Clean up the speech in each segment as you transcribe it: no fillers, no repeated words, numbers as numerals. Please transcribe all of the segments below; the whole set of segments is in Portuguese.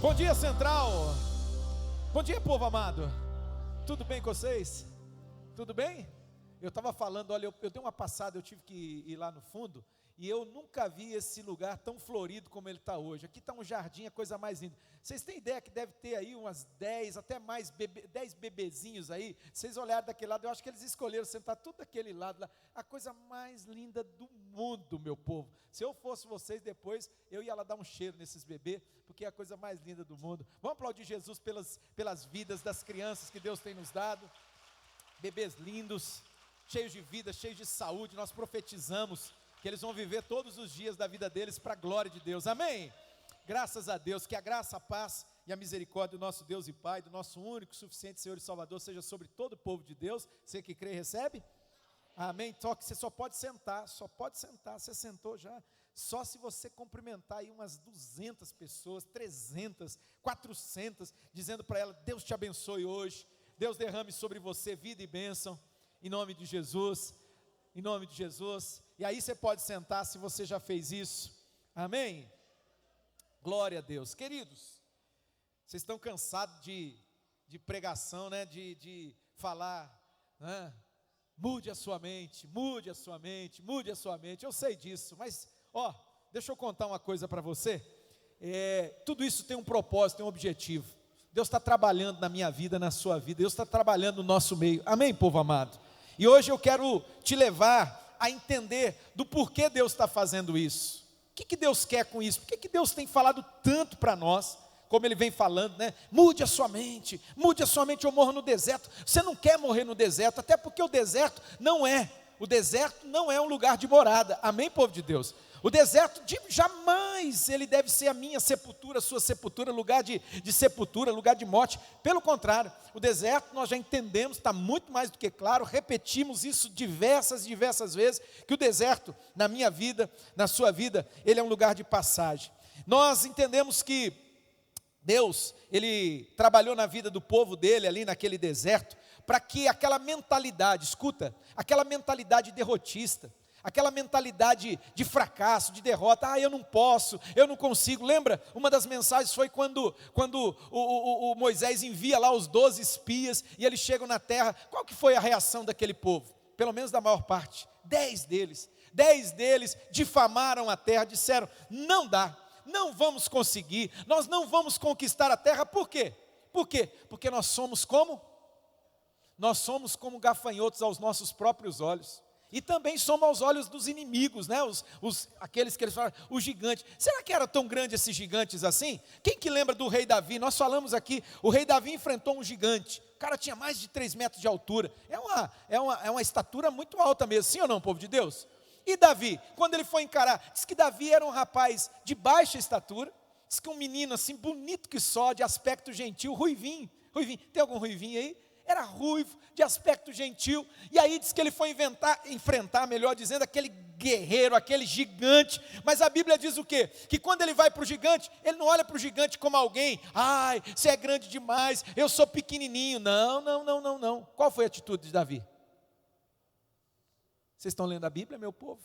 Bom dia, Central. Bom dia, povo amado. Tudo bem com vocês? Tudo bem? Eu estava falando, olha, eu dei uma passada, eu tive que ir lá no fundo, e eu nunca vi esse lugar tão florido como ele está hoje. Aqui está um jardim, a coisa mais linda. Vocês têm ideia que deve ter aí umas 10, até mais, 10 bebezinhos aí? Vocês olharam daquele lado, eu acho que eles escolheram sentar tudo daquele lado lá. A coisa mais linda do mundo, meu povo. Se eu fosse vocês depois, eu ia lá dar um cheiro nesses bebês, porque é a coisa mais linda do mundo. Vamos aplaudir Jesus pelas vidas das crianças que Deus tem nos dado. Bebês lindos, cheios de vida, cheios de saúde. Nós profetizamos que eles vão viver todos os dias da vida deles para a glória de Deus, amém? Graças a Deus, que a graça, a paz e a misericórdia do nosso Deus e Pai, do nosso único, suficiente Senhor e Salvador, seja sobre todo o povo de Deus. Você que crê e recebe? Amém? Só que você só pode sentar, você sentou já, só se você cumprimentar aí umas 200 pessoas, 300, 400, dizendo para ela, Deus te abençoe hoje, Deus derrame sobre você vida e bênção, em nome de Jesus, em nome de Jesus. E aí você pode sentar se você já fez isso, amém? Glória a Deus. Queridos, vocês estão cansados de pregação, né? De falar, né? Mude a sua mente, mude a sua mente, mude a sua mente. Eu sei disso, mas deixa eu contar uma coisa para você. Tudo isso tem um propósito, tem um objetivo. Deus está trabalhando na minha vida, na sua vida. Deus está trabalhando no nosso meio, amém, povo amado? E hoje eu quero te levar a entender do porquê Deus está fazendo isso. O que Deus quer com isso? Por que Deus tem falado tanto para nós, como Ele vem falando, né? Mude a sua mente ou morra no deserto. Você não quer morrer no deserto, até porque o deserto não é um lugar de morada, amém, povo de Deus? O deserto jamais ele deve ser a minha sepultura, a sua sepultura, lugar de sepultura, lugar de morte. Pelo contrário, o deserto nós já entendemos, está muito mais do que claro, repetimos isso diversas vezes, que o deserto na minha vida, na sua vida, ele é um lugar de passagem. Nós entendemos que Deus, Ele trabalhou na vida do povo dele ali naquele deserto, para que aquela mentalidade, escuta, aquela mentalidade derrotista, aquela mentalidade de fracasso, de derrota, eu não posso, eu não consigo. Lembra, uma das mensagens foi quando o Moisés envia lá os 12 espias, e eles chegam na terra. Qual que foi a reação daquele povo? Pelo menos da maior parte, 10 deles difamaram a terra, disseram, não dá, não vamos conseguir, nós não vamos conquistar a terra. Por quê? Porque nós somos como gafanhotos aos nossos próprios olhos. E também somos aos olhos dos inimigos, né? Aqueles que eles falam, os gigantes. Será que eram tão grandes esses gigantes assim? Quem que lembra do rei Davi? Nós falamos aqui, o rei Davi enfrentou um gigante. O cara tinha mais de 3 metros de altura. É uma estatura muito alta mesmo, sim ou não, povo de Deus? E Davi, quando ele foi encarar, diz que Davi era um rapaz de baixa estatura, diz que um menino assim, bonito que só, de aspecto gentil, ruivinho. Tem algum ruivinho aí? Era ruivo, de aspecto gentil, e aí diz que ele foi enfrentar, melhor dizendo, aquele guerreiro, aquele gigante. Mas a Bíblia diz o quê? Que quando ele vai para o gigante, ele não olha para o gigante como alguém, você é grande demais, eu sou pequenininho. Não. Qual foi a atitude de Davi? Vocês estão lendo a Bíblia, meu povo?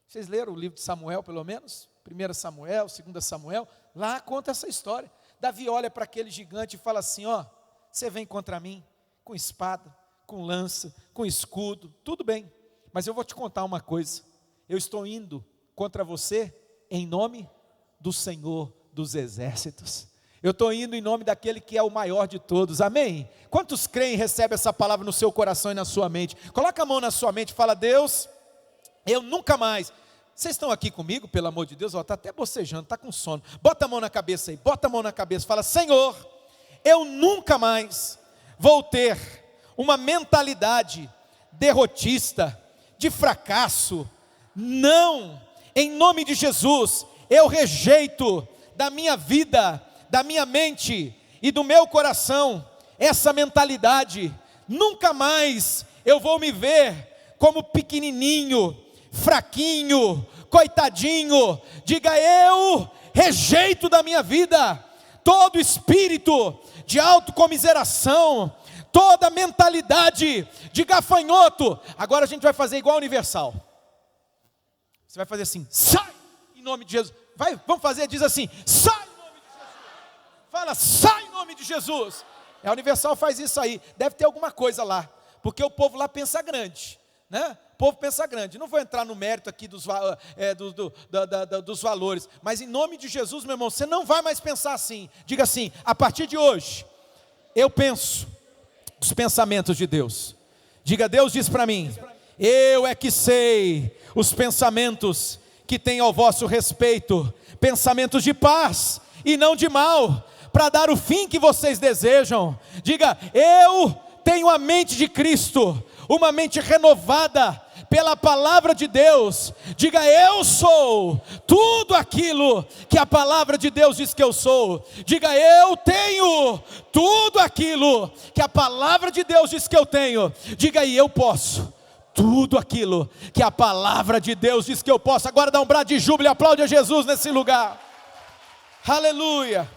Vocês leram o livro de Samuel, pelo menos? 1 Samuel, 2 Samuel, lá conta essa história. Davi olha para aquele gigante e fala assim, você vem contra mim, com espada, com lança, com escudo, tudo bem, mas eu vou te contar uma coisa, eu estou indo contra você em nome do Senhor dos Exércitos, eu estou indo em nome daquele que é o maior de todos, amém? Quantos creem e recebem essa palavra no seu coração e na sua mente? Coloca a mão na sua mente e fala, Deus, eu nunca mais. Vocês estão aqui comigo, pelo amor de Deus? Está até bocejando, está com sono, bota a mão na cabeça aí, fala, Senhor, eu nunca mais vou ter uma mentalidade derrotista, de fracasso. Não, em nome de Jesus, eu rejeito da minha vida, da minha mente e do meu coração, essa mentalidade. Nunca mais eu vou me ver como pequenininho, fraquinho, coitadinho. Diga, eu rejeito da minha vida todo espírito de autocomiseração, toda mentalidade de gafanhoto. Agora a gente vai fazer igual a Universal. Você vai fazer assim, sai em nome de Jesus. Vamos fazer, diz assim, sai em nome de Jesus. fala, sai em nome de Jesus. A Universal faz isso aí, deve ter alguma coisa lá, porque o povo lá pensa grande, né? O povo pensa grande. Não vou entrar no mérito aqui dos valores, mas em nome de Jesus, meu irmão, você não vai mais pensar assim. Diga assim, a partir de hoje, eu penso os pensamentos de Deus. Diga, Deus diz para mim, eu é que sei os pensamentos que tenho ao vosso respeito, pensamentos de paz e não de mal, para dar o fim que vocês desejam. Diga, eu tenho a mente de Cristo, uma mente renovada pela palavra de Deus. Diga, eu sou tudo aquilo que a palavra de Deus diz que eu sou. Diga, eu tenho tudo aquilo que a palavra de Deus diz que eu tenho. Diga, e eu posso tudo aquilo que a palavra de Deus diz que eu posso. Agora dá um brado de júbilo e aplaude a Jesus nesse lugar. Aleluia.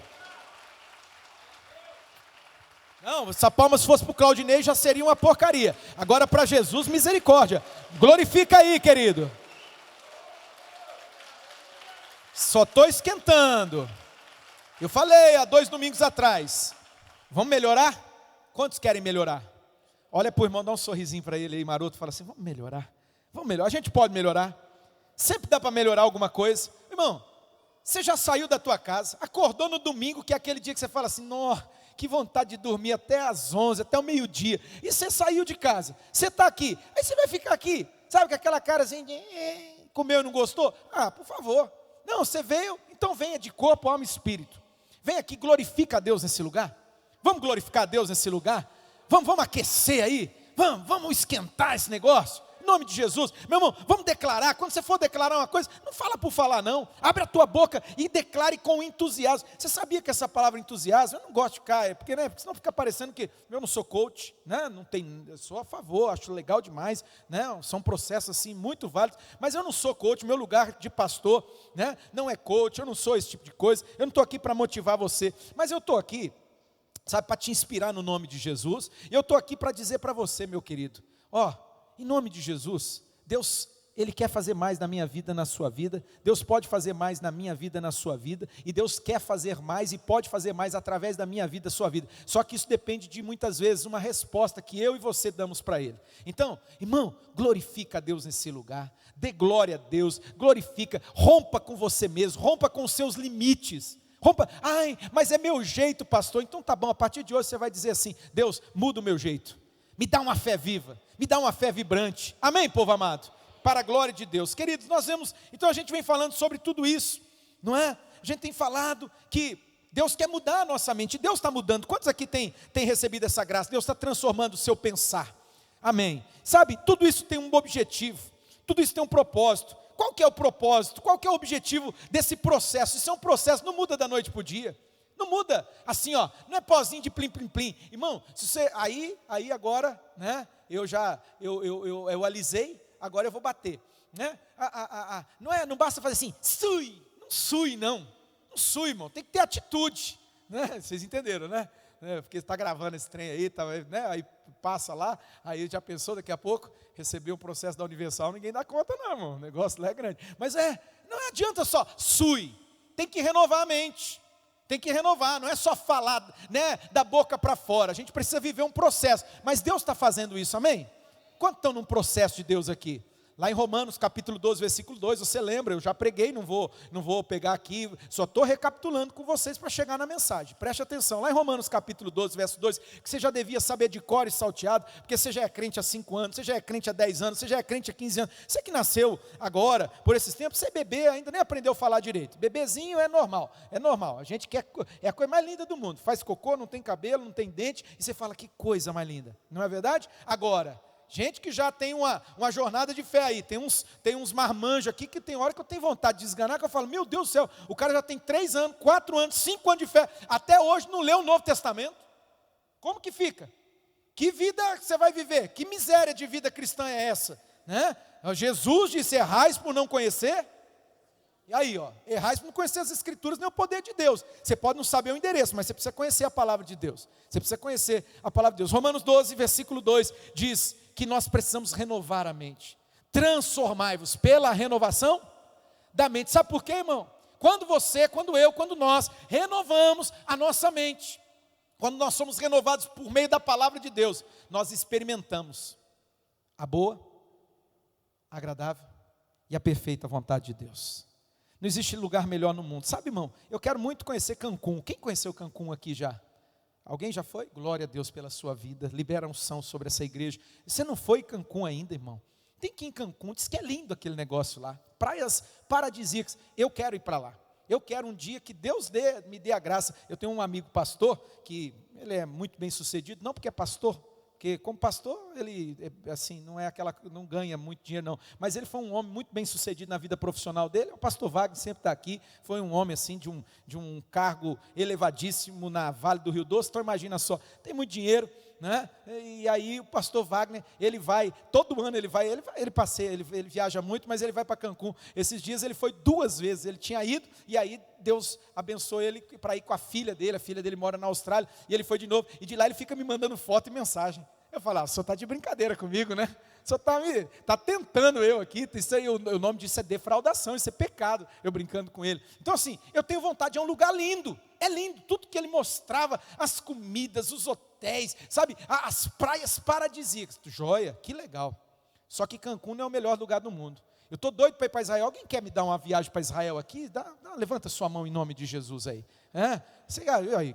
Não, essa palma se fosse para o Claudinei já seria uma porcaria. Agora para Jesus, misericórdia. Glorifica aí, querido. Só estou esquentando. Eu falei há 2 domingos atrás. Vamos melhorar? Quantos querem melhorar? Olha para o irmão, dá um sorrisinho para ele aí, maroto. Fala assim, vamos melhorar. Vamos melhorar. A gente pode melhorar. Sempre dá para melhorar alguma coisa. Irmão, você já saiu da tua casa, acordou no domingo, que é aquele dia que você fala assim, nossa, que vontade de dormir até às 11, até o meio-dia. E você saiu de casa, você está aqui, aí você vai ficar aqui, sabe, com aquela cara assim, de, comeu e não gostou? Ah, por favor. Não, você veio, então venha de corpo, alma e espírito. Vem aqui, glorifica a Deus nesse lugar. Vamos glorificar a Deus nesse lugar? Vamos aquecer aí? Vamos esquentar esse negócio? Em nome de Jesus, meu irmão, vamos declarar. Quando você for declarar uma coisa, não fala por falar não, abre a tua boca e declare com entusiasmo. Você sabia que essa palavra entusiasmo, eu não gosto de ficar, porque senão fica parecendo que eu não sou coach, né? Não tem, eu sou a favor, acho legal demais, né? São processos assim muito válidos, mas eu não sou coach, meu lugar de pastor, né? Não é coach, eu não sou esse tipo de coisa, eu não estou aqui para motivar você, mas eu estou aqui, sabe, para te inspirar no nome de Jesus, e eu estou aqui para dizer para você, meu querido, em nome de Jesus, Deus, Ele quer fazer mais na minha vida, na sua vida. Deus pode fazer mais na minha vida, na sua vida. E Deus quer fazer mais e pode fazer mais através da minha vida, sua vida. Só que isso depende de muitas vezes uma resposta que eu e você damos para Ele. Então, irmão, glorifica a Deus nesse lugar. Dê glória a Deus, glorifica. Rompa com você mesmo, rompa com os seus limites. Rompa, mas é meu jeito, pastor. Então tá bom, a partir de hoje você vai dizer assim, Deus, muda o meu jeito. Me dá uma fé viva, me dá uma fé vibrante. Amém, povo amado? Para a glória de Deus. Queridos, nós vemos, então a gente vem falando sobre tudo isso, não é? A gente tem falado que Deus quer mudar a nossa mente. Deus está mudando. Quantos aqui tem recebido essa graça? Deus está transformando o seu pensar. Amém. Sabe, tudo isso tem um objetivo, tudo isso tem um propósito. Qual que é o propósito? Qual que é o objetivo desse processo? Isso é um processo, não muda da noite para o dia. Não muda, assim não é pozinho de plim, plim, plim. Irmão, se você, aí agora, né, eu alisei, agora eu vou bater, né, não basta fazer assim, não sui, não sui, irmão, tem que ter atitude, né, vocês entenderam, né, porque está gravando esse trem aí, tá, né, aí passa lá, aí já pensou daqui a pouco, receber um processo da Universal, ninguém dá conta não, irmão, o negócio lá é grande, mas não adianta só, tem que renovar a mente. Tem que renovar, não é só falar, né, da boca para fora. A gente precisa viver um processo. Mas Deus está fazendo isso, amém? Quantos estão num processo de Deus aqui? Lá em Romanos capítulo 12, versículo 2, você lembra, eu já preguei, não vou pegar aqui, só estou recapitulando com vocês para chegar na mensagem, preste atenção, lá em Romanos capítulo 12, verso 2, que você já devia saber de cor e salteado, porque você já é crente há 5 anos, você já é crente há 10 anos, você já é crente há 15 anos, você que nasceu agora, por esses tempos, você é bebê, ainda nem aprendeu a falar direito, bebezinho é normal, a gente quer, é a coisa mais linda do mundo, faz cocô, não tem cabelo, não tem dente, e você fala, que coisa mais linda, não é verdade? Agora, gente que já tem uma jornada de fé aí, tem uns marmanjos aqui que tem hora que eu tenho vontade de esganar, que eu falo, meu Deus do céu, o cara já tem 3 anos, 4 anos, 5 anos de fé, até hoje não leu o Novo Testamento, como que fica? Que vida você vai viver? Que miséria de vida cristã é essa? Né? Jesus disse, errais por não conhecer, e aí errais por não conhecer as Escrituras, nem o poder de Deus, você pode não saber o endereço, mas você precisa conhecer a palavra de Deus, você precisa conhecer a palavra de Deus. Romanos 12, versículo 2, diz que nós precisamos renovar a mente, transformai-vos pela renovação da mente. Sabe por quê, irmão? quando você, quando eu, quando nós renovamos a nossa mente, quando nós somos renovados por meio da palavra de Deus, nós experimentamos a boa, a agradável e a perfeita vontade de Deus. Não existe lugar melhor no mundo. Sabe, irmão, eu quero muito conhecer Cancún. Quem conheceu Cancún aqui já? Alguém já foi? Glória a Deus pela sua vida. Libera unção sobre essa igreja. Você não foi em Cancún ainda, irmão? Tem que ir em Cancún. Diz que é lindo aquele negócio lá. Praias paradisíacas. Eu quero ir para lá. Eu quero um dia que Deus me dê a graça. Eu tenho um amigo pastor, que ele é muito bem sucedido, não porque é pastor, porque como pastor, ele assim, não ganha muito dinheiro não, mas ele foi um homem muito bem sucedido na vida profissional dele. O pastor Wagner sempre está aqui, foi um homem assim de um cargo elevadíssimo na Vale do Rio Doce. Então imagina só, tem muito dinheiro, né? E aí o pastor Wagner, ele vai, todo ano ele passeia, ele viaja muito, mas ele vai para Cancún. Esses dias ele foi 2 vezes, ele tinha ido, e aí Deus abençoou ele para ir com a filha dele mora na Austrália, e ele foi de novo, e de lá ele fica me mandando foto e mensagem. Eu falo, o senhor está de brincadeira comigo, né? O senhor está tentando eu aqui, isso aí, o nome disso é defraudação, isso é pecado, eu brincando com ele. Então assim, eu tenho vontade, é um lugar lindo, é lindo, tudo que ele mostrava, as comidas, os hotéis, sabe, as praias paradisíacas, joia, que legal. Só que Cancún não é o melhor lugar do mundo. Eu estou doido para ir para Israel. Alguém quer me dar uma viagem para Israel aqui? Levanta sua mão em nome de Jesus aí.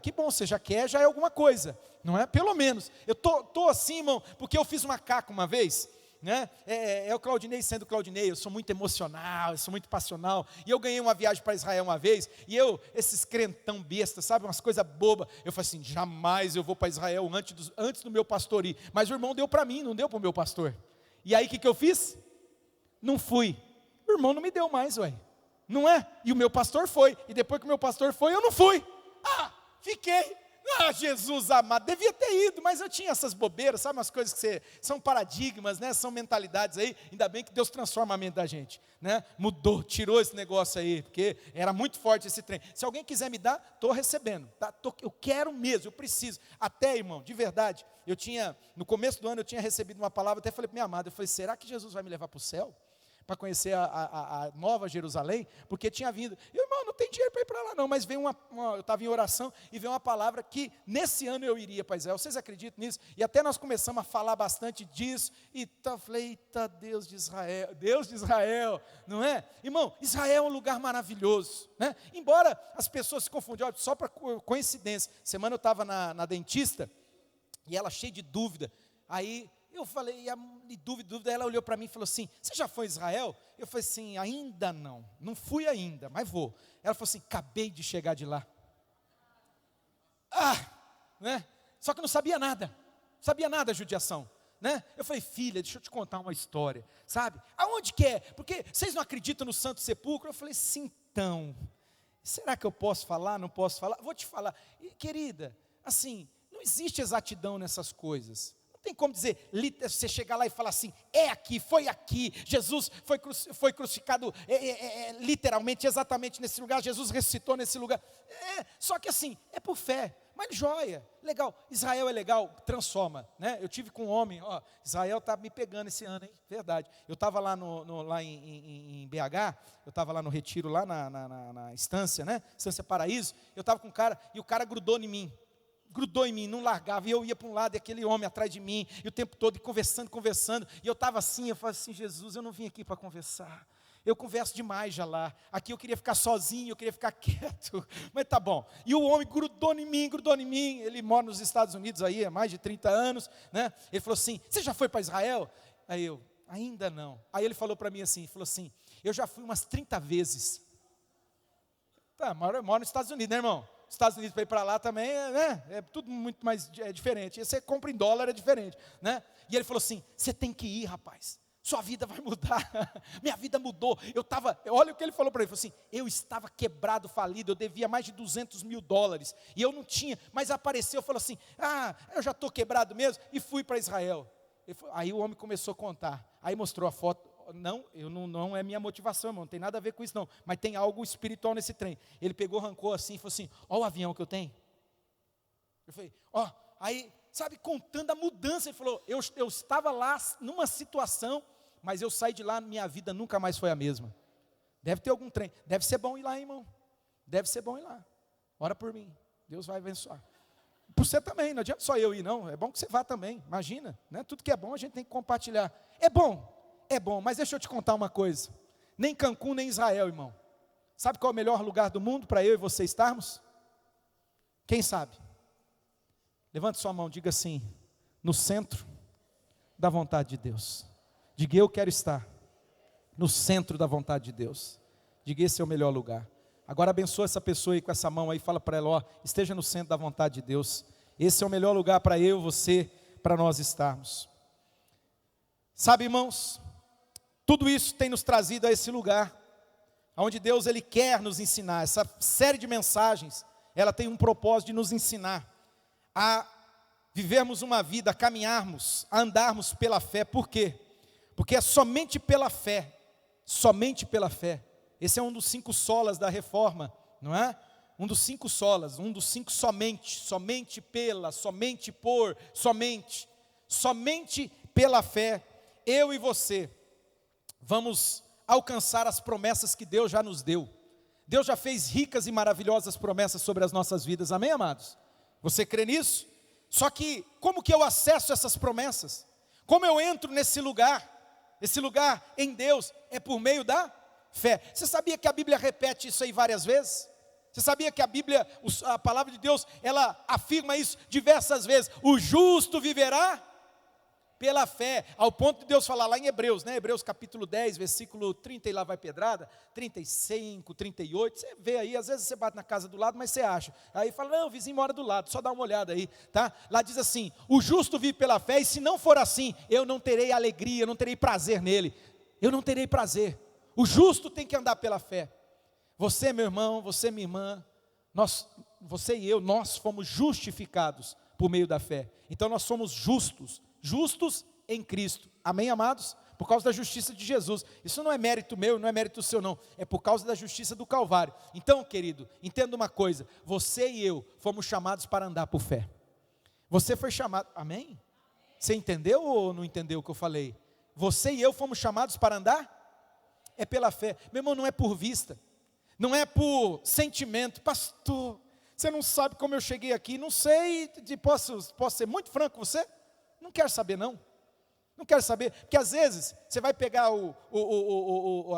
Que bom, você já quer, já é alguma coisa, não é? Pelo menos, eu estou assim, irmão, porque eu fiz macaco uma vez, né? É o Claudinei sendo Claudinei, eu sou muito emocional, eu sou muito passional, e eu ganhei uma viagem para Israel uma vez, e esses crentão besta, sabe, umas coisas bobas, eu falei assim, jamais eu vou para Israel antes do meu pastor ir, mas o irmão deu para mim, não deu para o meu pastor, e aí o que eu fiz? Não fui, o irmão não me deu mais, ué, não é? E o meu pastor foi, e depois que o meu pastor foi, eu não fui, fiquei, Jesus amado, devia ter ido, mas eu tinha essas bobeiras, sabe, umas coisas que são paradigmas, né, são mentalidades aí, ainda bem que Deus transforma a mente da gente, né, mudou, tirou esse negócio aí, porque era muito forte esse trem. Se alguém quiser me dar, estou recebendo, tá? Eu quero mesmo, eu preciso, até irmão, de verdade, no começo do ano eu tinha recebido uma palavra, até falei para minha amada, eu falei, será que Jesus vai me levar para o céu? Para conhecer a Nova Jerusalém, porque tinha vindo, irmão, não tem dinheiro para ir para lá não, mas veio eu estava em oração, e veio uma palavra que nesse ano eu iria para Israel. Vocês acreditam nisso? E até nós começamos a falar bastante disso, e falei, eita, Deus de Israel, não é? Irmão, Israel é um lugar maravilhoso, né? Embora as pessoas se confundam, só para coincidência, semana eu estava na dentista, e ela cheia de dúvida, aí eu falei, dúvida, ela olhou para mim e falou assim, você já foi a Israel? Eu falei assim, ainda não fui ainda, mas vou. Ela falou assim, acabei de chegar de lá. Né? Só que não sabia nada judiação, né? Eu falei, filha, deixa eu te contar uma história, sabe? Aonde que é? Porque vocês não acreditam no Santo Sepulcro? Eu falei, sim, então, será que eu posso falar, não posso falar? Vou te falar, querida, assim, não existe exatidão nessas coisas. Não tem como dizer, você chegar lá e falar assim, foi aqui, Jesus foi crucificado literalmente, exatamente nesse lugar, Jesus ressuscitou nesse lugar, só que assim, é por fé, mas joia, legal, Israel é legal, transforma, né? Eu tive com um homem, Israel está me pegando esse ano, hein? Verdade, eu estava lá, lá em BH, eu estava lá no retiro, lá na Estância, né? Estância Paraíso, eu estava com um cara, e o cara grudou em mim, não largava, e eu ia para um lado, e aquele homem atrás de mim, e o tempo todo, e conversando, e eu estava assim, eu falei assim, Jesus, eu não vim aqui para conversar, eu converso demais já lá, aqui eu queria ficar sozinho, eu queria ficar quieto, mas tá bom, e o homem grudou em mim, ele mora nos Estados Unidos aí, há mais de 30 anos, né, ele falou assim, você já foi para Israel? Aí eu, ainda não, aí ele falou para mim assim, falou assim, eu já fui umas 30 vezes, tá, moro nos Estados Unidos, né irmão? Estados Unidos para ir para lá também, né? É tudo muito mais diferente. E você compra em dólar, é diferente, né? E ele falou assim, você tem que ir, rapaz. Sua vida vai mudar. Minha vida mudou. Olha o que ele falou para mim. Ele falou assim, eu estava quebrado, falido, eu devia mais de $200 mil. E eu não tinha, mas apareceu, falou assim, eu já estou quebrado mesmo. E fui para Israel. Aí o homem começou a contar. Aí mostrou a foto. Não é minha motivação, irmão, não tem nada a ver com isso não, mas tem algo espiritual nesse trem. Ele pegou, arrancou assim e falou assim, ó o avião que eu tenho. Eu falei, aí, sabe, contando a mudança, ele falou, eu estava lá numa situação, mas eu saí de lá, minha vida nunca mais foi a mesma. Deve ter algum trem, deve ser bom ir lá, hein, irmão. Deve ser bom ir lá. Ora por mim, Deus vai abençoar. Por você também, não adianta só eu ir não, é bom que você vá também, imagina, né? Tudo que é bom a gente tem que compartilhar. É bom, mas deixa eu te contar uma coisa, nem Cancún nem Israel, irmão. Sabe qual é o melhor lugar do mundo para eu e você estarmos? Quem sabe? Levante sua mão, diga assim, no centro da vontade de Deus. Diga, eu quero estar no centro da vontade de Deus. Diga, esse é o melhor lugar. Agora abençoa essa pessoa aí com essa mão aí, fala para ela, ó, esteja no centro da vontade de Deus. Esse é o melhor lugar para eu, você, para nós estarmos. Sabe, irmãos, tudo isso tem nos trazido a esse lugar, onde Deus Ele quer nos ensinar. Essa série de mensagens, ela tem um propósito de nos ensinar a vivermos uma vida, a caminharmos, a andarmos pela fé. Por quê? Porque é somente pela fé, esse é um dos 5 solas da reforma, não é? Um dos 5 solas, um dos 5 somente pela, somente por, somente pela fé, eu e você, vamos alcançar as promessas que Deus já nos deu. Deus já fez ricas e maravilhosas promessas sobre as nossas vidas, amém, amados? Você crê nisso? Só que, como que eu acesso essas promessas? Como eu entro nesse lugar? Esse lugar em Deus é por meio da fé. Você sabia que a Bíblia repete isso aí várias vezes? Você sabia que a palavra de Deus, ela afirma isso diversas vezes? O justo viverá pela fé, ao ponto de Deus falar lá em Hebreus, né? Hebreus capítulo 10, versículo 30 e lá vai pedrada, 35, 38, você vê aí, às vezes você bate na casa do lado, mas você acha, aí fala, não, o vizinho mora do lado, só dá uma olhada aí, tá? Lá diz assim, o justo vive pela fé, e se não for assim, eu não terei alegria, eu não terei prazer nele, eu não terei prazer. O justo tem que andar pela fé. Você, meu irmão, você, minha irmã, você e eu, nós fomos justificados por meio da fé. Então nós somos justos em Cristo. Amém, amados? Por causa da justiça de Jesus. Isso não é mérito meu, não é mérito seu não. É por causa da justiça do Calvário. Então, querido, entenda uma coisa. Você e eu fomos chamados para andar por fé. Você foi chamado, amém? Você entendeu ou não entendeu o que eu falei? Você e eu fomos chamados para andar? É pela fé. Meu irmão, não é por vista. Não é por sentimento. Pastor, você não sabe como eu cheguei aqui. Não sei, posso ser muito franco com você? Não quero saber não. Não quero saber. Porque às vezes você vai pegar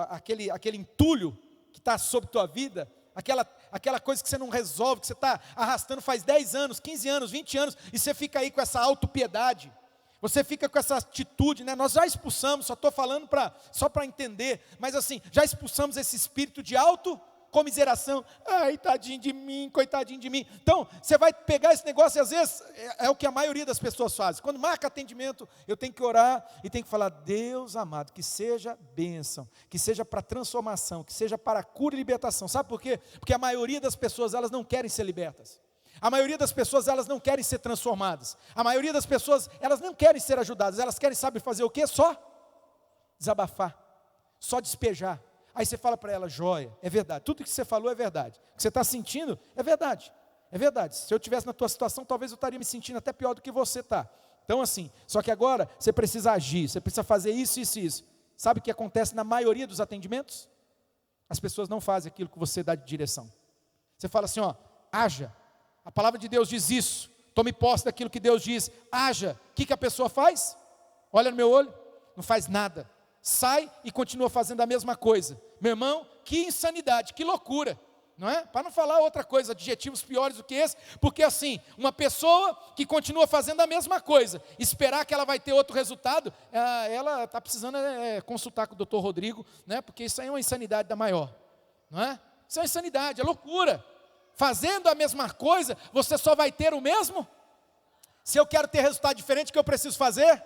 aquele entulho que está sobre tua vida, aquela coisa que você não resolve, que você está arrastando faz 10 anos, 15 anos, 20 anos, e você fica aí com essa autopiedade. Você fica com essa atitude, né? Nós já expulsamos, só estou falando só para entender, mas assim, já expulsamos esse espírito de autocomiseração. Ai, tadinho de mim, coitadinho de mim. Então, você vai pegar esse negócio e às vezes é o que a maioria das pessoas faz. Quando marca atendimento, eu tenho que orar e tenho que falar, Deus amado, que seja bênção, que seja para transformação, que seja para cura e libertação. Sabe por quê? Porque a maioria das pessoas, elas não querem ser libertas. A maioria das pessoas, elas não querem ser transformadas. A maioria das pessoas, elas não querem ser ajudadas. Elas querem, sabe fazer o quê? Só desabafar, só despejar. Aí você fala para ela, joia, é verdade. Tudo que você falou é verdade. O que você está sentindo é verdade. É verdade. Se eu estivesse na tua situação, talvez eu estaria me sentindo até pior do que você está. Então assim, só que agora você precisa agir, você precisa fazer isso, isso e isso. Sabe o que acontece na maioria dos atendimentos? As pessoas não fazem aquilo que você dá de direção. Você fala assim, ó, haja. A palavra de Deus diz isso, tome posse daquilo que Deus diz, haja. O que a pessoa faz? Olha no meu olho, não faz nada, sai e continua fazendo a mesma coisa. Meu irmão, que insanidade, que loucura, não é? Para não falar outra coisa, adjetivos piores do que esse, porque assim, uma pessoa que continua fazendo a mesma coisa, esperar que ela vai ter outro resultado, ela está precisando consultar com o doutor Rodrigo, né? Porque isso aí é uma insanidade da maior, não é? Isso é uma insanidade, é loucura. Fazendo a mesma coisa, você só vai ter o mesmo? Se eu quero ter resultado diferente, o que eu preciso fazer?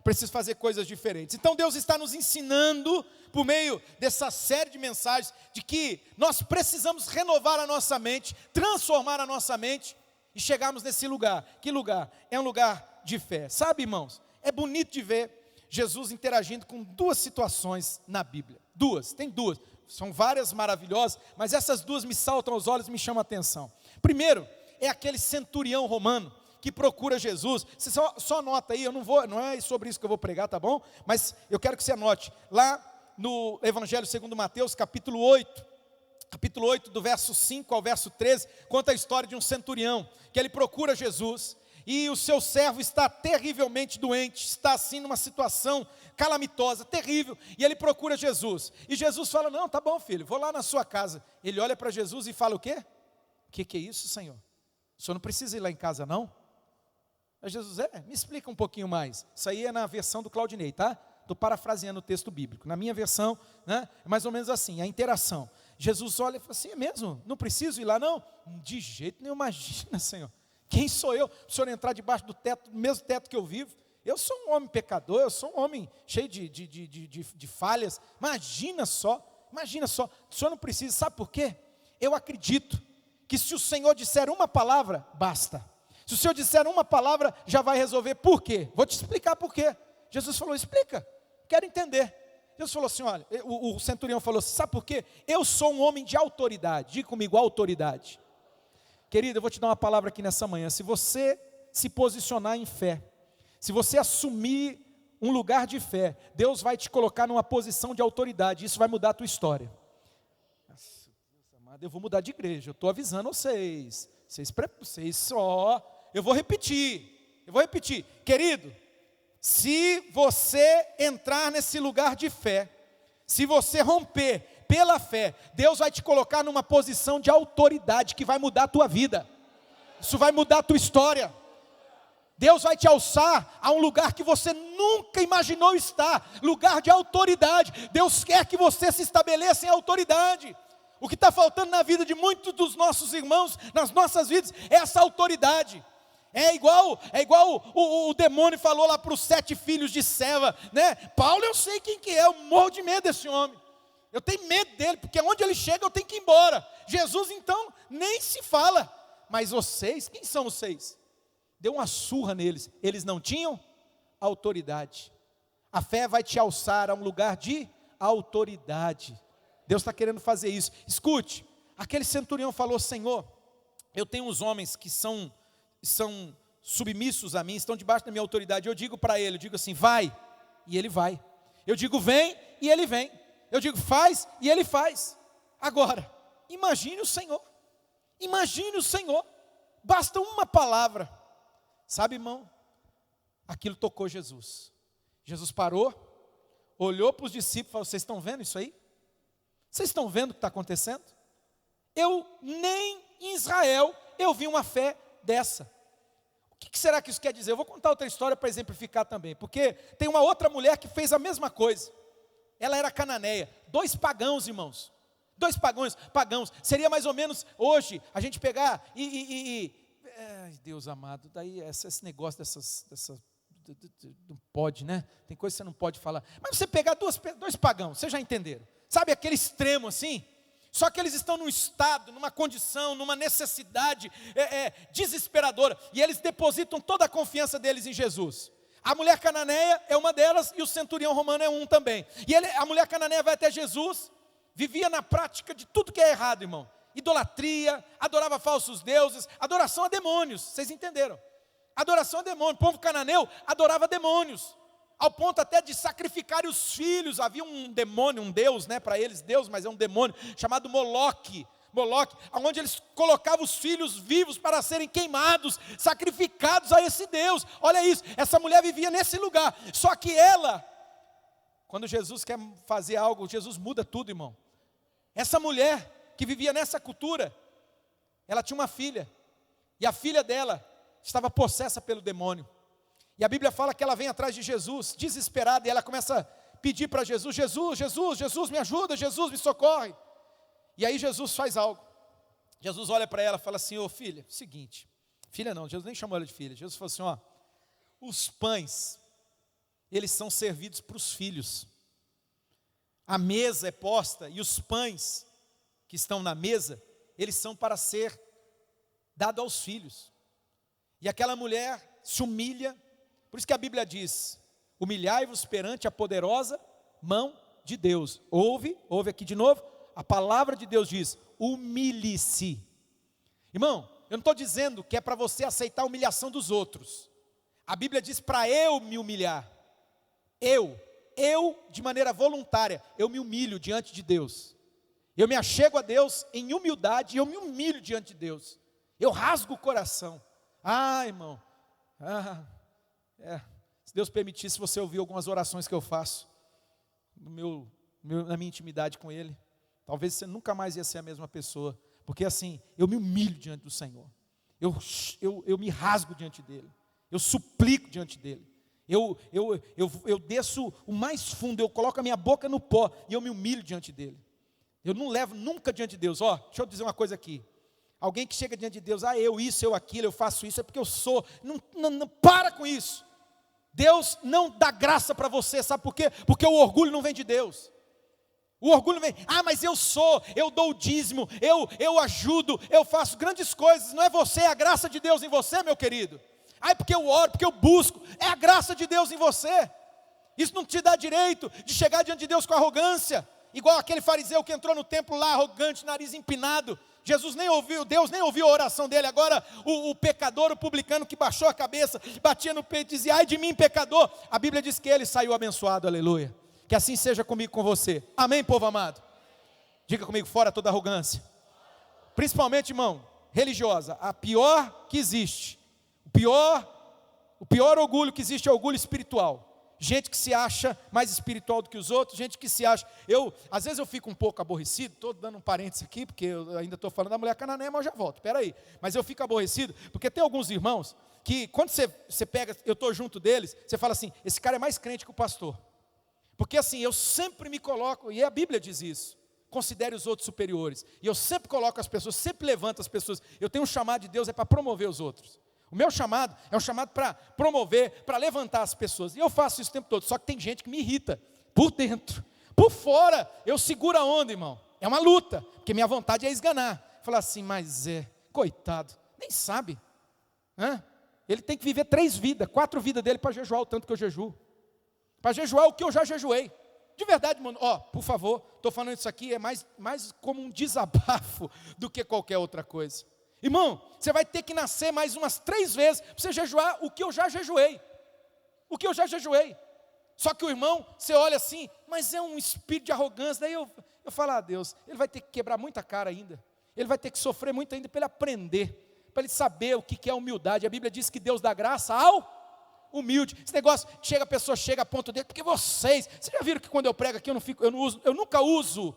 Preciso fazer coisas diferentes. Então Deus está nos ensinando, por meio dessa série de mensagens, de que nós precisamos renovar a nossa mente, transformar a nossa mente, e chegarmos nesse lugar. Que lugar? É um lugar de fé. Sabe, irmãos, é bonito de ver Jesus interagindo com 2 situações na Bíblia. Tem duas. São várias maravilhosas, mas essas 2 me saltam aos olhos e me chamam a atenção. Primeiro, é aquele centurião romano que procura Jesus. Você só anota aí, não é sobre isso que eu vou pregar, tá bom? Mas eu quero que você anote, lá no Evangelho segundo Mateus, capítulo 8, capítulo 8, do verso 5 ao verso 13, conta a história de um centurião, que ele procura Jesus, e o seu servo está terrivelmente doente, está assim numa situação calamitosa, terrível, e ele procura Jesus, e Jesus fala, não, tá bom filho, vou lá na sua casa. Ele olha para Jesus e fala o quê? O que é isso, Senhor? O Senhor não precisa ir lá em casa não? Aí Jesus, me explica um pouquinho mais. Isso aí é na versão do Claudinei, tá? Estou parafraseando o texto bíblico. Na minha versão, né, é mais ou menos assim, a interação. Jesus olha e fala assim, é mesmo? Não preciso ir lá não? De jeito nenhum, imagina, Senhor. Quem sou eu? O Senhor entrar debaixo do teto, do mesmo teto que eu vivo? Eu sou um homem pecador, eu sou um homem cheio de falhas. Imagina só. O Senhor não precisa, sabe por quê? Eu acredito que se o Senhor disser uma palavra, basta. Se o Senhor disser uma palavra, já vai resolver. Por quê? Vou te explicar por quê. Jesus falou, explica, quero entender. Jesus falou assim, olha, o centurião falou assim, sabe por quê? Eu sou um homem de autoridade. Diga comigo, autoridade. Querido, eu vou te dar uma palavra aqui nessa manhã. Se você se posicionar em fé, se você assumir um lugar de fé, Deus vai te colocar numa posição de autoridade. Isso vai mudar a tua história. Nossa, Deus amado, eu vou mudar de igreja. Eu estou avisando vocês. Vocês só... Eu vou repetir. Querido, se você entrar nesse lugar de fé, se você romper pela fé, Deus vai te colocar numa posição de autoridade que vai mudar a tua vida. Isso vai mudar a tua história. Deus vai te alçar a um lugar que você nunca imaginou estar, lugar de autoridade. Deus quer que você se estabeleça em autoridade. O que está faltando na vida de muitos dos nossos irmãos, nas nossas vidas, é essa autoridade. É igual o demônio falou lá para os 7 filhos de Seva, né? Paulo eu sei quem que é, eu morro de medo desse homem. Eu tenho medo dele, porque onde ele chega eu tenho que ir embora. Jesus então nem se fala. Mas vocês, quem são vocês? Deu uma surra neles, eles não tinham autoridade. A fé vai te alçar a um lugar de autoridade. Deus está querendo fazer isso. Escute, aquele centurião falou, Senhor, eu tenho uns homens que são submissos a mim, estão debaixo da minha autoridade. Eu digo para ele, eu digo assim, vai, e ele vai. Eu digo vem, e ele vem. Eu digo faz, e ele faz. Agora, imagine o Senhor, basta uma palavra. Sabe, irmão, aquilo tocou Jesus. Jesus parou, olhou para os discípulos e falou, vocês estão vendo isso aí? Vocês estão vendo o que está acontecendo? Nem em Israel eu vi uma fé dessa. O que será que isso quer dizer? Eu vou contar outra história para exemplificar também, porque tem uma outra mulher que fez a mesma coisa. Ela era cananeia, 2 pagãos, irmãos. 2 pagãos. Seria mais ou menos hoje a gente pegar ai, Deus amado, daí esse negócio não pode, né? Tem coisa que você não pode falar. Mas você pegar 2 pagãos, vocês já entenderam? Sabe aquele extremo assim? Só que eles estão num estado, numa condição, numa necessidade desesperadora. E eles depositam toda a confiança deles em Jesus. A mulher cananeia é uma delas e o centurião romano é um também. E a mulher cananeia vai até Jesus, vivia na prática de tudo que é errado, irmão. Idolatria, adorava falsos deuses, adoração a demônios. Vocês entenderam? Adoração a demônios. O povo cananeu adorava demônios. Ao ponto até de sacrificar os filhos. Havia um demônio, um deus, né, para eles Deus, mas é um demônio, chamado Moloque, onde eles colocavam os filhos vivos para serem queimados, sacrificados a esse Deus. Olha isso, essa mulher vivia nesse lugar. Só que ela, quando Jesus quer fazer algo, Jesus muda tudo, irmão. Essa mulher que vivia nessa cultura, ela tinha uma filha, e a filha dela estava possessa pelo demônio. E a Bíblia fala que ela vem atrás de Jesus, desesperada, e ela começa a pedir para Jesus, Jesus me ajuda, Jesus me socorre. E aí Jesus faz algo. Jesus olha para ela e fala assim, ô filha, seguinte, filha não, Jesus nem chamou ela de filha. Jesus falou assim, os pães, eles são servidos para os filhos. A mesa é posta e os pães que estão na mesa, eles são para ser dado aos filhos. E aquela mulher se humilha. Por isso que a Bíblia diz, humilhai-vos perante a poderosa mão de Deus. Ouve aqui de novo, a palavra de Deus diz, humilhe-se. Irmão, eu não estou dizendo que é para você aceitar a humilhação dos outros. A Bíblia diz para eu me humilhar. Eu, de maneira voluntária, eu me humilho diante de Deus. Eu me achego a Deus em humildade e eu me humilho diante de Deus. Eu rasgo o coração. Irmão, se Deus permitisse você ouvir algumas orações que eu faço na minha intimidade com Ele, talvez você nunca mais ia ser a mesma pessoa, porque assim, eu me humilho diante do Senhor, eu me rasgo diante dEle, eu suplico diante dEle, eu desço o mais fundo, eu coloco a minha boca no pó, e eu me humilho diante dEle. Eu não levo nunca diante de Deus, deixa eu dizer uma coisa aqui, alguém que chega diante de Deus, eu isso, eu aquilo, eu faço isso, é porque eu sou, não para com isso. Deus não dá graça para você, sabe por quê? Porque o orgulho não vem de Deus. O orgulho vem, mas eu dou o dízimo, eu ajudo, eu faço grandes coisas. Não é você, é a graça de Deus em você, meu querido. Porque eu oro, porque eu busco, é a graça de Deus em você. Isso não te dá direito de chegar diante de Deus com arrogância, igual aquele fariseu que entrou no templo lá arrogante, nariz empinado. Jesus nem ouviu, Deus nem ouviu a oração dele. Agora o pecador, o publicano que baixou a cabeça, batia no peito e dizia, ai de mim pecador. A Bíblia diz que ele saiu abençoado, aleluia. Que assim seja comigo, com você, amém, povo amado? Diga comigo, fora toda arrogância, principalmente, irmão, religiosa, a pior que existe, o pior orgulho que existe é o orgulho espiritual. Gente que se acha mais espiritual do que os outros, gente que se acha, às vezes eu fico um pouco aborrecido, estou dando um parênteses aqui, porque eu ainda estou falando da mulher cananeia, mas eu já volto, espera aí, mas eu fico aborrecido, porque tem alguns irmãos, que quando você pega, eu estou junto deles, você fala assim, esse cara é mais crente que o pastor, porque assim, eu sempre me coloco, e a Bíblia diz isso, considere os outros superiores, e eu sempre coloco as pessoas, sempre levanto as pessoas, eu tenho um chamado de Deus, é para promover os outros. O meu chamado é um chamado para promover, para levantar as pessoas. E eu faço isso o tempo todo. Só que tem gente que me irrita. Por dentro. Por fora, eu seguro a onda, irmão. É uma luta. Porque minha vontade é esganar. Falar assim, mas coitado. Nem sabe. Ele tem que viver 3 vidas, 4 vidas dele para jejuar o tanto que eu jejuo. Para jejuar o que eu já jejuei. De verdade, mano. Por favor, estou falando isso aqui, é mais como um desabafo do que qualquer outra coisa. Irmão, você vai ter que nascer mais umas 3 vezes para você jejuar o que eu já jejuei. O que eu já jejuei. Só que o irmão, você olha assim, mas é um espírito de arrogância. Daí eu falo, Deus, ele vai ter que quebrar muita cara ainda. Ele vai ter que sofrer muito ainda para ele aprender, para ele saber o que é humildade. A Bíblia diz que Deus dá graça ao humilde. Esse negócio, a pessoa chega a ponto dele, porque vocês já viram que quando eu prego aqui, eu nunca uso